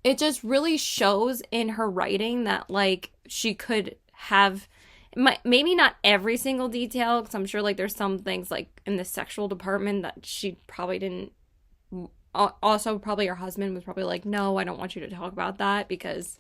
it just really shows in her writing that like she could have maybe not every single detail, because I'm sure like there's some things like in the sexual department that she probably didn't. Also, probably her husband was probably like, no, I don't want you to talk about that, because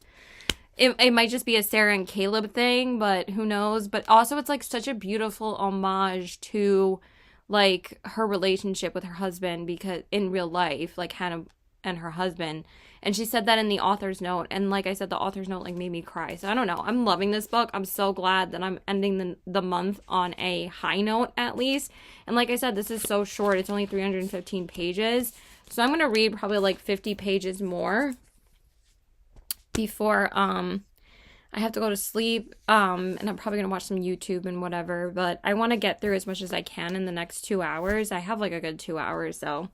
it might just be a Sarah and Caleb thing, but who knows. But also, it's like such a beautiful homage to like her relationship with her husband, because in real life, like Hannah and her husband. And she said that in the author's note. And like I said, the author's note like made me cry. So I don't know. I'm loving this book. I'm so glad that I'm ending the month on a high note, at least. And like I said, this is so short. It's only 315 pages. So I'm going to read probably like 50 pages more before I have to go to sleep. And I'm probably going to watch some YouTube and whatever. But I want to get through as much as I can in the next 2 hours. I have like a good 2 hours, so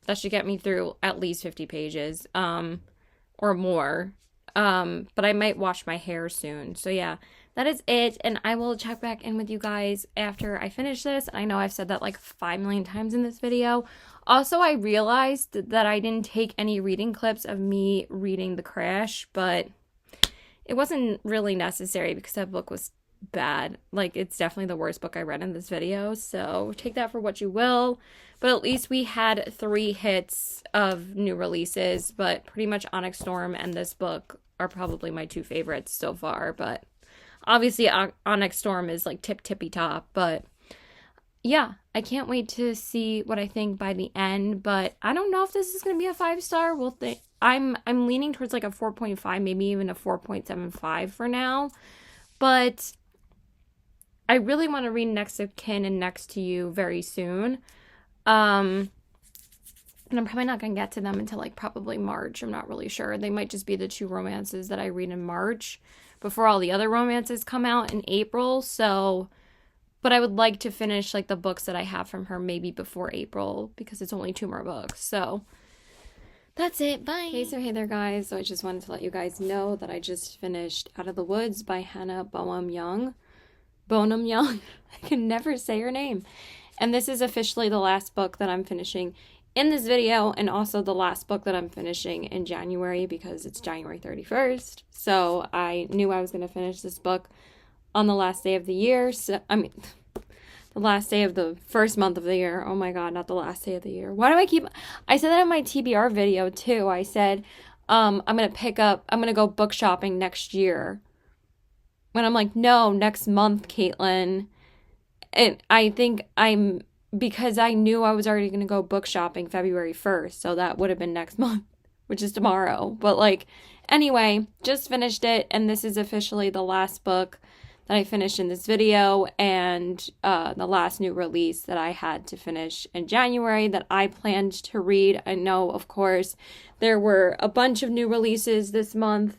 that should get me through at least 50 pages or more. But I might wash my hair soon. So yeah, that is it. And I will check back in with you guys after I finish this. I know I've said that like 5 million times in this video. Also, I realized that I didn't take any reading clips of me reading The Crash, but it wasn't really necessary because that book was bad. Like, it's definitely the worst book I read in this video, so take that for what you will. But at least we had 3 hits of new releases, but pretty much Onyx Storm and this book are probably my 2 favorites so far. But obviously Onyx Storm is like tippy top, but yeah, I can't wait to see what I think by the end. But I don't know if this is going to be a 5-star. We'll think. I'm leaning towards like a 4.5, maybe even a 4.75 for now. But I really want to read Next of Kin and Next to You very soon. And I'm probably not going to get to them until like probably March. I'm not really sure. They might just be the 2 romances that I read in March before all the other romances come out in April. So, but I would like to finish like the books that I have from her maybe before April, because it's only 2 more books. So that's it. Bye. Okay, so hey there, guys. So I just wanted to let you guys know that I just finished Out of the Woods by Hannah Bonham Young. I can never say her name. And this is officially the last book that I'm finishing in this video, and also the last book that I'm finishing in January, because it's January 31st. So I knew I was going to finish this book on the last day of the year. So, I mean, the last day of the first month of the year. Oh my God, not the last day of the year. Why do I said that in my TBR video too. I said, I'm going to go book shopping next year. When I'm like, no, next month, Caitlin. And I think because I knew I was already going to go book shopping February 1st. So that would have been next month, which is tomorrow. But like, anyway, just finished it. And this is officially the last book that I finished in this video. And the last new release that I had to finish in January that I planned to read. I know, of course, there were a bunch of new releases this month,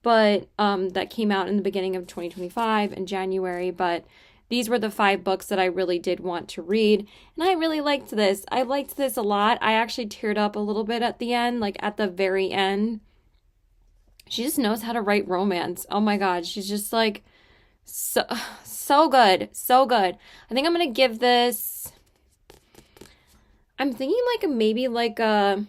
but that came out in the beginning of 2025 in January. But these were the 5 books that I really did want to read. And I really liked this. I liked this a lot. I actually teared up a little bit at the end, like at the very end. She just knows how to write romance. Oh my God. She's just like so good. So good. I think I'm going to give this, I'm thinking like maybe a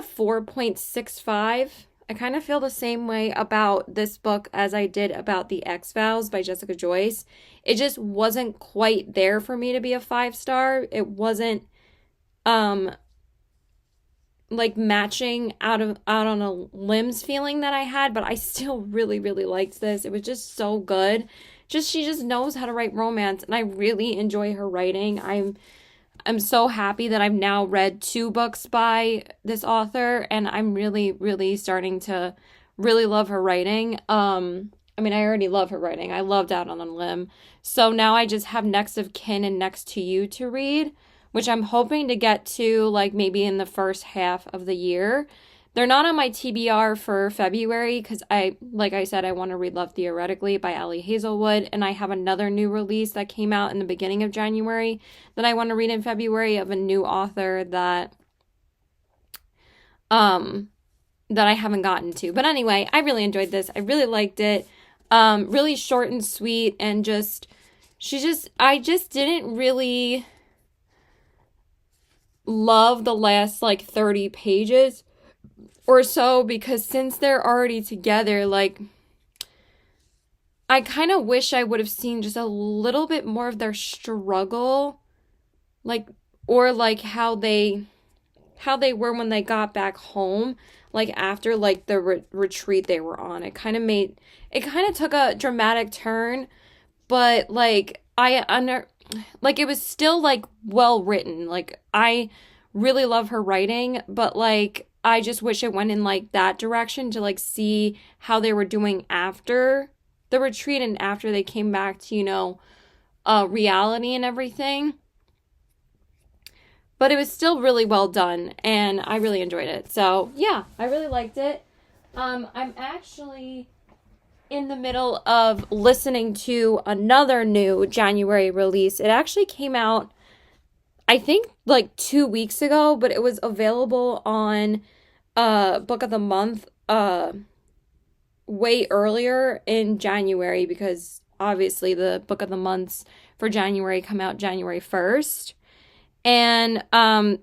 4.65. I kind of feel the same way about this book as I did about The X-Files by Jessica Joyce. It just wasn't quite there for me to be a 5-star. It wasn't like matching out on a limbs feeling that I had, but I still really, really liked this. It was just so good. She just knows how to write romance, and I really enjoy her writing. I'm so happy that I've now read 2 books by this author, and I'm really, really starting to really love her writing. I mean, I already love her writing. I loved Out on a Limb. So now I just have Next of Kin and Next to You to read, which I'm hoping to get to like maybe in the first half of the year. They're not on my TBR for February because like I said, I want to read Love Theoretically by Ali Hazelwood, and I have another new release that came out in the beginning of January that I want to read in February of a new author that I haven't gotten to. But anyway, I really enjoyed this. I really liked it. Really short and sweet, and I just didn't really love the last like 30 pages or so, because since they're already together, like I kind of wish I would have seen just a little bit more of their struggle, like, or like how they were when they got back home, like after like the retreat they were on. It kind of took a dramatic turn, but like like it was still like well written. Like I really love her writing, but like I just wish it went in like that direction to like see how they were doing after the retreat and after they came back to, reality and everything. But it was still really well done and I really enjoyed it. So yeah, I really liked it. I'm actually in the middle of listening to another new January release. It actually came out, I think, like 2 weeks ago, but it was available on Book of the Month way earlier in January because obviously the Book of the Months for January come out January 1st. And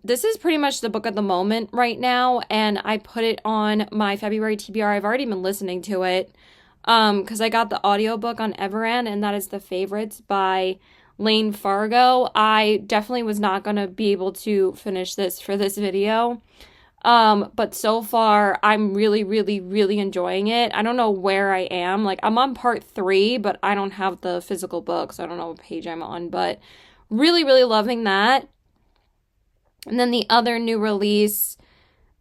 this is pretty much the book of the moment right now, and I put it on my February TBR. I've already been listening to it because I got the audiobook on Everand, and that is The Favorites by Lane Fargo. I definitely was not going to be able to finish this for this video, but so far I'm really, really, really enjoying it. I don't know where I am. Like, I'm on part 3, but I don't have the physical book, so I don't know what page I'm on, but really, really loving that. And then the other new release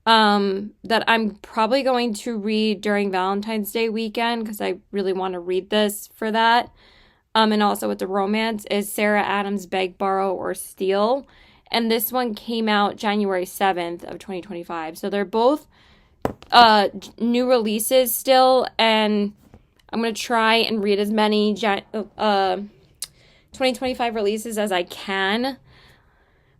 that I'm probably going to read during Valentine's Day weekend because I really want to read this for that. And also with the romance is Sarah Adams' Beg, Borrow, or Steal. And this one came out January 7th of 2025. So they're both new releases still. And I'm going to try and read as many 2025 releases as I can.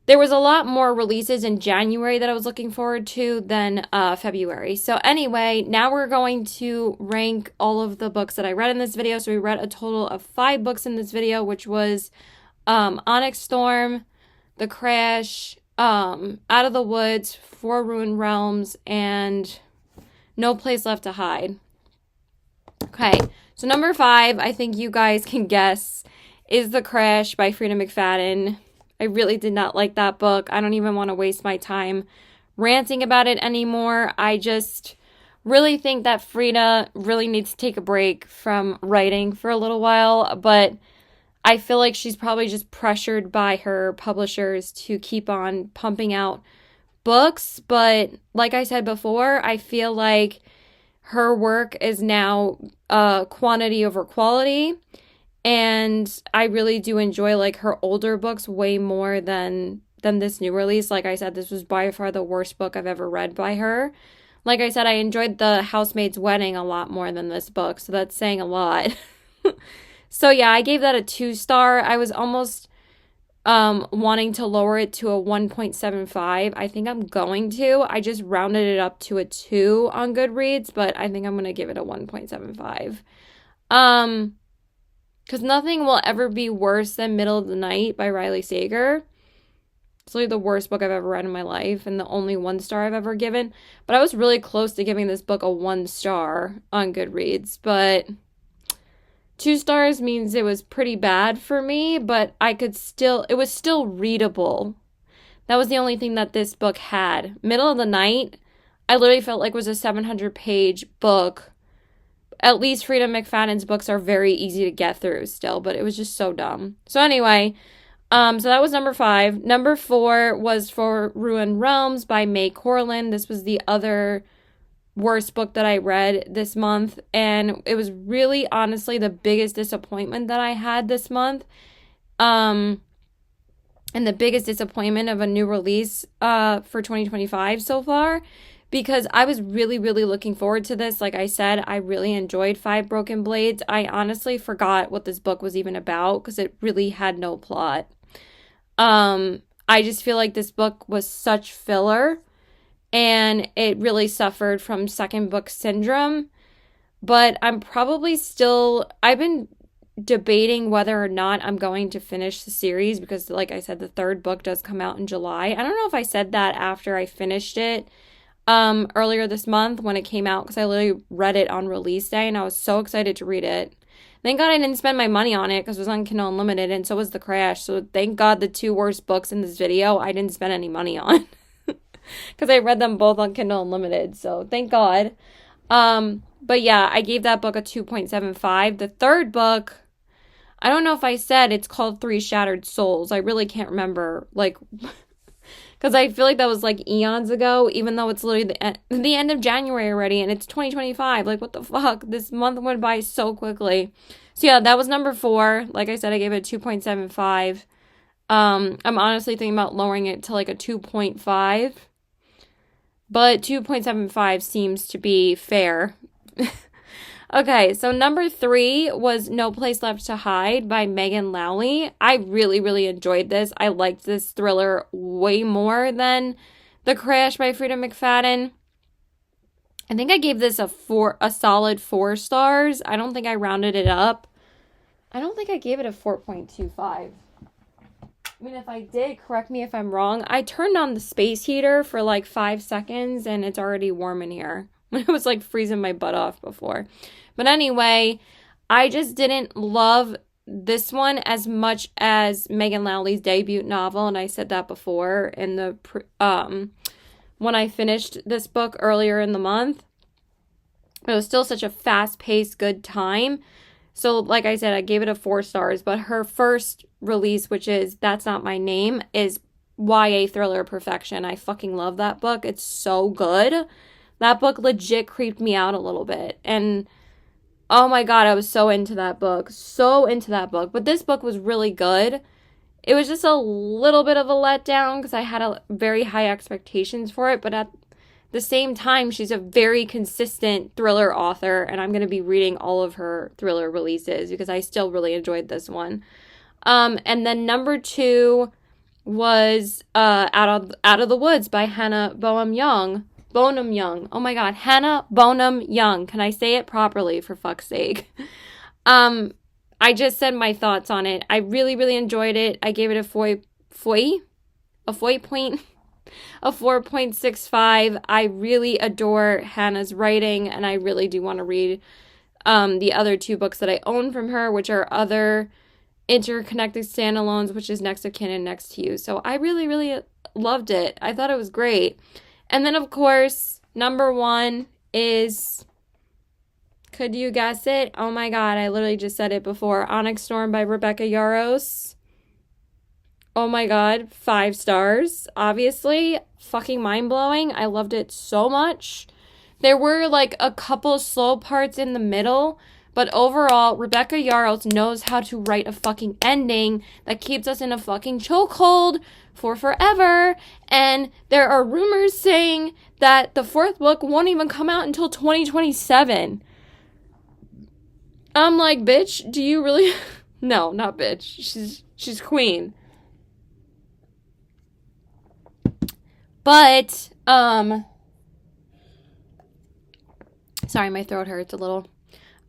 There was a lot more releases in January that I was looking forward to than February. So anyway, now we're going to rank all of the books that I read in this video. So we read a total of 5 books in this video, which was Onyx Storm, The Crash, Out of the Woods, Four Ruined Realms, and No Place Left to Hide. Okay, so number 5, I think you guys can guess, is The Crash by Frida McFadden. I really did not like that book. I don't even want to waste my time ranting about it anymore. I just really think that Frida really needs to take a break from writing for a little while, but I feel like she's probably just pressured by her publishers to keep on pumping out books. But like I said before, I feel like her work is now quantity over quality. And I really do enjoy like her older books way more than this new release. Like I said, this was by far the worst book I've ever read by her. Like I said, I enjoyed The Housemaid's Wedding a lot more than this book, so that's saying a lot. So yeah, I gave that a 2-star. I was almost wanting to lower it to a 1.75. I think I'm going to. I just rounded it up to a 2 on Goodreads, but I think I'm going to give it a 1.75. Because nothing will ever be worse than Middle of the Night by Riley Sager. It's literally the worst book I've ever read in my life and the only 1-star I've ever given. But I was really close to giving this book a 1-star on Goodreads. But 2 stars means it was pretty bad for me, but it was still readable. That was the only thing that this book had. Middle of the Night, I literally felt like was a 700-page book. At least Frida McFadden's books are very easy to get through still, but it was just so dumb. So anyway, so that was number 5. Number 4 was Four Ruined Realms by May Corlin. This was the other worst book that I read this month, and it was really honestly the biggest disappointment that I had this month. And the biggest disappointment of a new release for 2025 so far. Because I was really, really looking forward to this. Like I said, I really enjoyed Five Broken Blades. I honestly forgot what this book was even about because it really had no plot. I just feel like this book was such filler and it really suffered from second book syndrome. But I've been debating whether or not I'm going to finish the series because, like I said, the 3rd book does come out in July. I don't know if I said that after I finished it earlier this month when it came out because I literally read it on release day and I was so excited to read it. Thank God I didn't spend my money on it because it was on Kindle Unlimited, and so was The Crash. So thank God the 2 worst books in this video I didn't spend any money on. Because I read them both on Kindle Unlimited, so thank God. But yeah, I gave that book a 2.75. The third book, I don't know if I said it's called Three Shattered Souls. I really can't remember, like, because I feel like that was like eons ago, even though it's literally the end of January already, and it's 2025. Like, what the fuck? This month went by so quickly. So yeah, that was number 4. Like I said, I gave it a 2.75. I'm honestly thinking about lowering it to like a 2.5. But 2.75 seems to be fair. Okay, so number 3 was No Place Left to Hide by Megan Lowley. I really, really enjoyed this. I liked this thriller way more than The Crash by Frida McFadden. I think I gave this a solid 4 stars. I don't think I rounded it up. I don't think I gave it a 4.25. I mean, if I did, correct me if I'm wrong. I turned on the space heater for like 5 seconds and it's already warm in here. It was like freezing my butt off before. But anyway, I just didn't love this one as much as Megan Lowley's debut novel, and I said that before in the when I finished this book earlier in the month. It was still such a fast-paced, good time. So, like I said, I gave it a 4 stars, but her first release, which is That's Not My Name, is YA thriller perfection. I fucking love that book. It's so good. That book legit creeped me out a little bit. And oh my God, I was so into that book. So into that book. But this book was really good. It was just a little bit of a letdown because I had very high expectations for it. But at the same time, she's a very consistent thriller author. And I'm going to be reading all of her thriller releases because I still really enjoyed this one. And then number 2 was Out of the Woods by Hannah Bonham Young. Oh my God, Hannah Bonham Young. Can I say it properly, for fuck's sake? I just said my thoughts on it. I really, really enjoyed it. I gave it a 4.65. I really adore Hannah's writing, and I really do want to read the other 2 books that I own from her, which are other interconnected standalones, which is Next of Kin and Next to You. So I really, really loved it. I thought it was great. And then, of course, number 1 is, could you guess it? Oh my God, I literally just said it before. Onyx Storm by Rebecca Yarros. Oh my God, 5 stars. Obviously, fucking mind-blowing. I loved it so much. There were like a couple slow parts in the middle, but overall, Rebecca Yarros knows how to write a fucking ending that keeps us in a fucking chokehold for forever. And there are rumors saying that the 4th book won't even come out until 2027. I'm like, bitch, do you really? No, not bitch. She's queen. But, sorry, my throat hurts a little.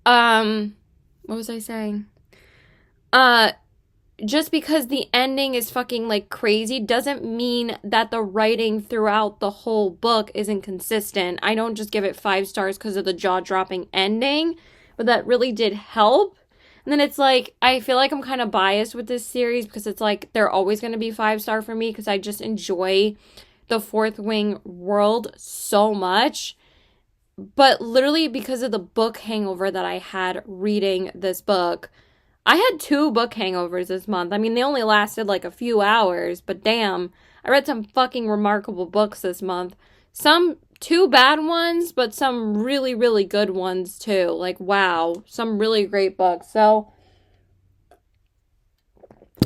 What was I saying? Just because the ending is fucking like crazy doesn't mean that the writing throughout the whole book isn't consistent. I don't just give it 5 stars because of the jaw-dropping ending, but that really did help. And then it's like, I feel like I'm kind of biased with this series because it's like they're always going to be 5-star for me because I just enjoy the Fourth Wing world so much. But literally because of the book hangover that I had reading this book, I had 2 book hangovers this month. I mean, they only lasted like a few hours, but damn, I read some fucking remarkable books this month. Some 2 bad ones, but some really, really good ones too. Like, wow, some really great books. So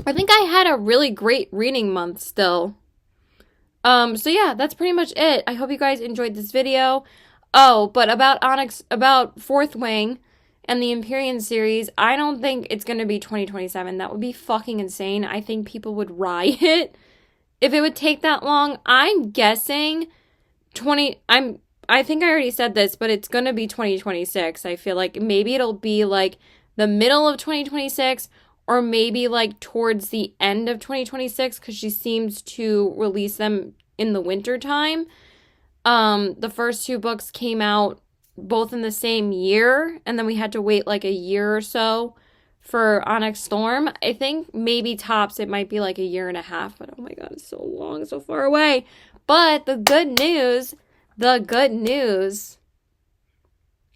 I think I had a really great reading month still. So yeah, that's pretty much it. I hope you guys enjoyed this video. Oh, but about Fourth Wing and the Empyrean series, I don't think it's going to be 2027. That would be fucking insane. I think people would riot if it would take that long. I'm guessing I think I already said this, but it's going to be 2026. I feel like maybe it'll be like the middle of 2026 or maybe like towards the end of 2026 because she seems to release them in the winter time. The first 2 books came out both in the same year, and then we had to wait like a year or so for Onyx Storm. I think maybe tops it might be like a year and a half, but oh my god, it's so long, so far away. But the good news,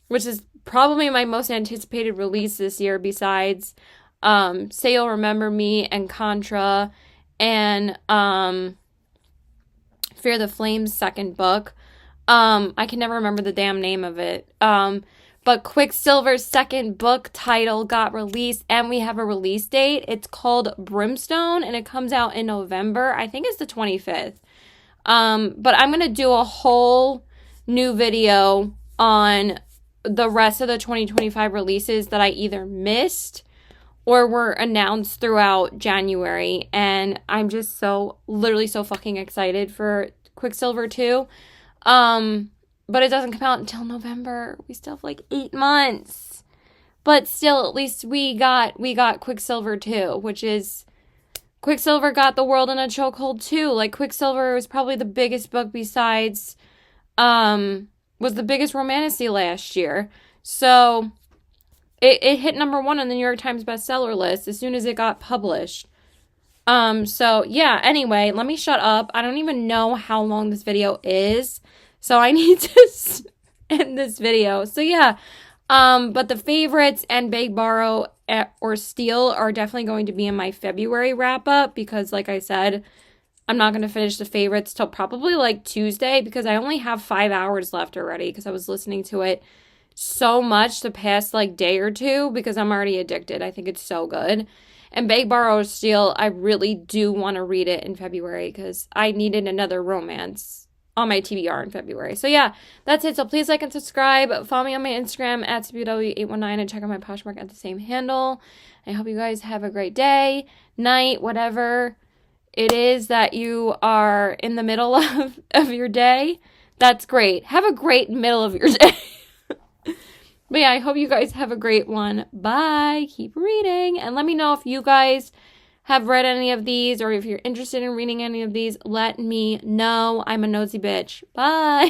which is probably my most anticipated release this year besides Say You'll Remember Me and Contra and Fear the Flames second book. I can never remember the damn name of it. But Quicksilver's second book title got released and we have a release date. It's called Brimstone and it comes out in November. I think it's the 25th. But I'm going to do a whole new video on the rest of the 2025 releases that I either missed or were announced throughout January. And I'm just literally so fucking excited for Quicksilver 2. But it doesn't come out until November. We still have like 8 months. But still, at least we got Quicksilver 2, which is Quicksilver got the world in a chokehold too. Like Quicksilver was probably the biggest book besides was the biggest romantasy last year. So it hit number 1 on the New York Times bestseller list as soon as it got published. So yeah, anyway, let me shut up. I don't even know how long this video is. So I need to end this video. So yeah, but the favorites and Beg, Borrow, or Steal are definitely going to be in my February wrap up because like I said, I'm not going to finish the favorites till probably like Tuesday because I only have 5 hours left already because I was listening to it so much the past like day or two because I'm already addicted. I think it's so good. And Beg, Borrow, or Steal, I really do want to read it in February because I needed another romance on my TBR in February. So yeah, that's it. So please like and subscribe. Follow me on my Instagram at CBW819 and check out my Poshmark at the same handle. I hope you guys have a great day, night, whatever it is that you are in the middle of your day. That's great. Have a great middle of your day. But yeah, I hope you guys have a great one. Bye. Keep reading. And let me know if you guys have read any of these or if you're interested in reading any of these. Let me know. I'm a nosy bitch. Bye.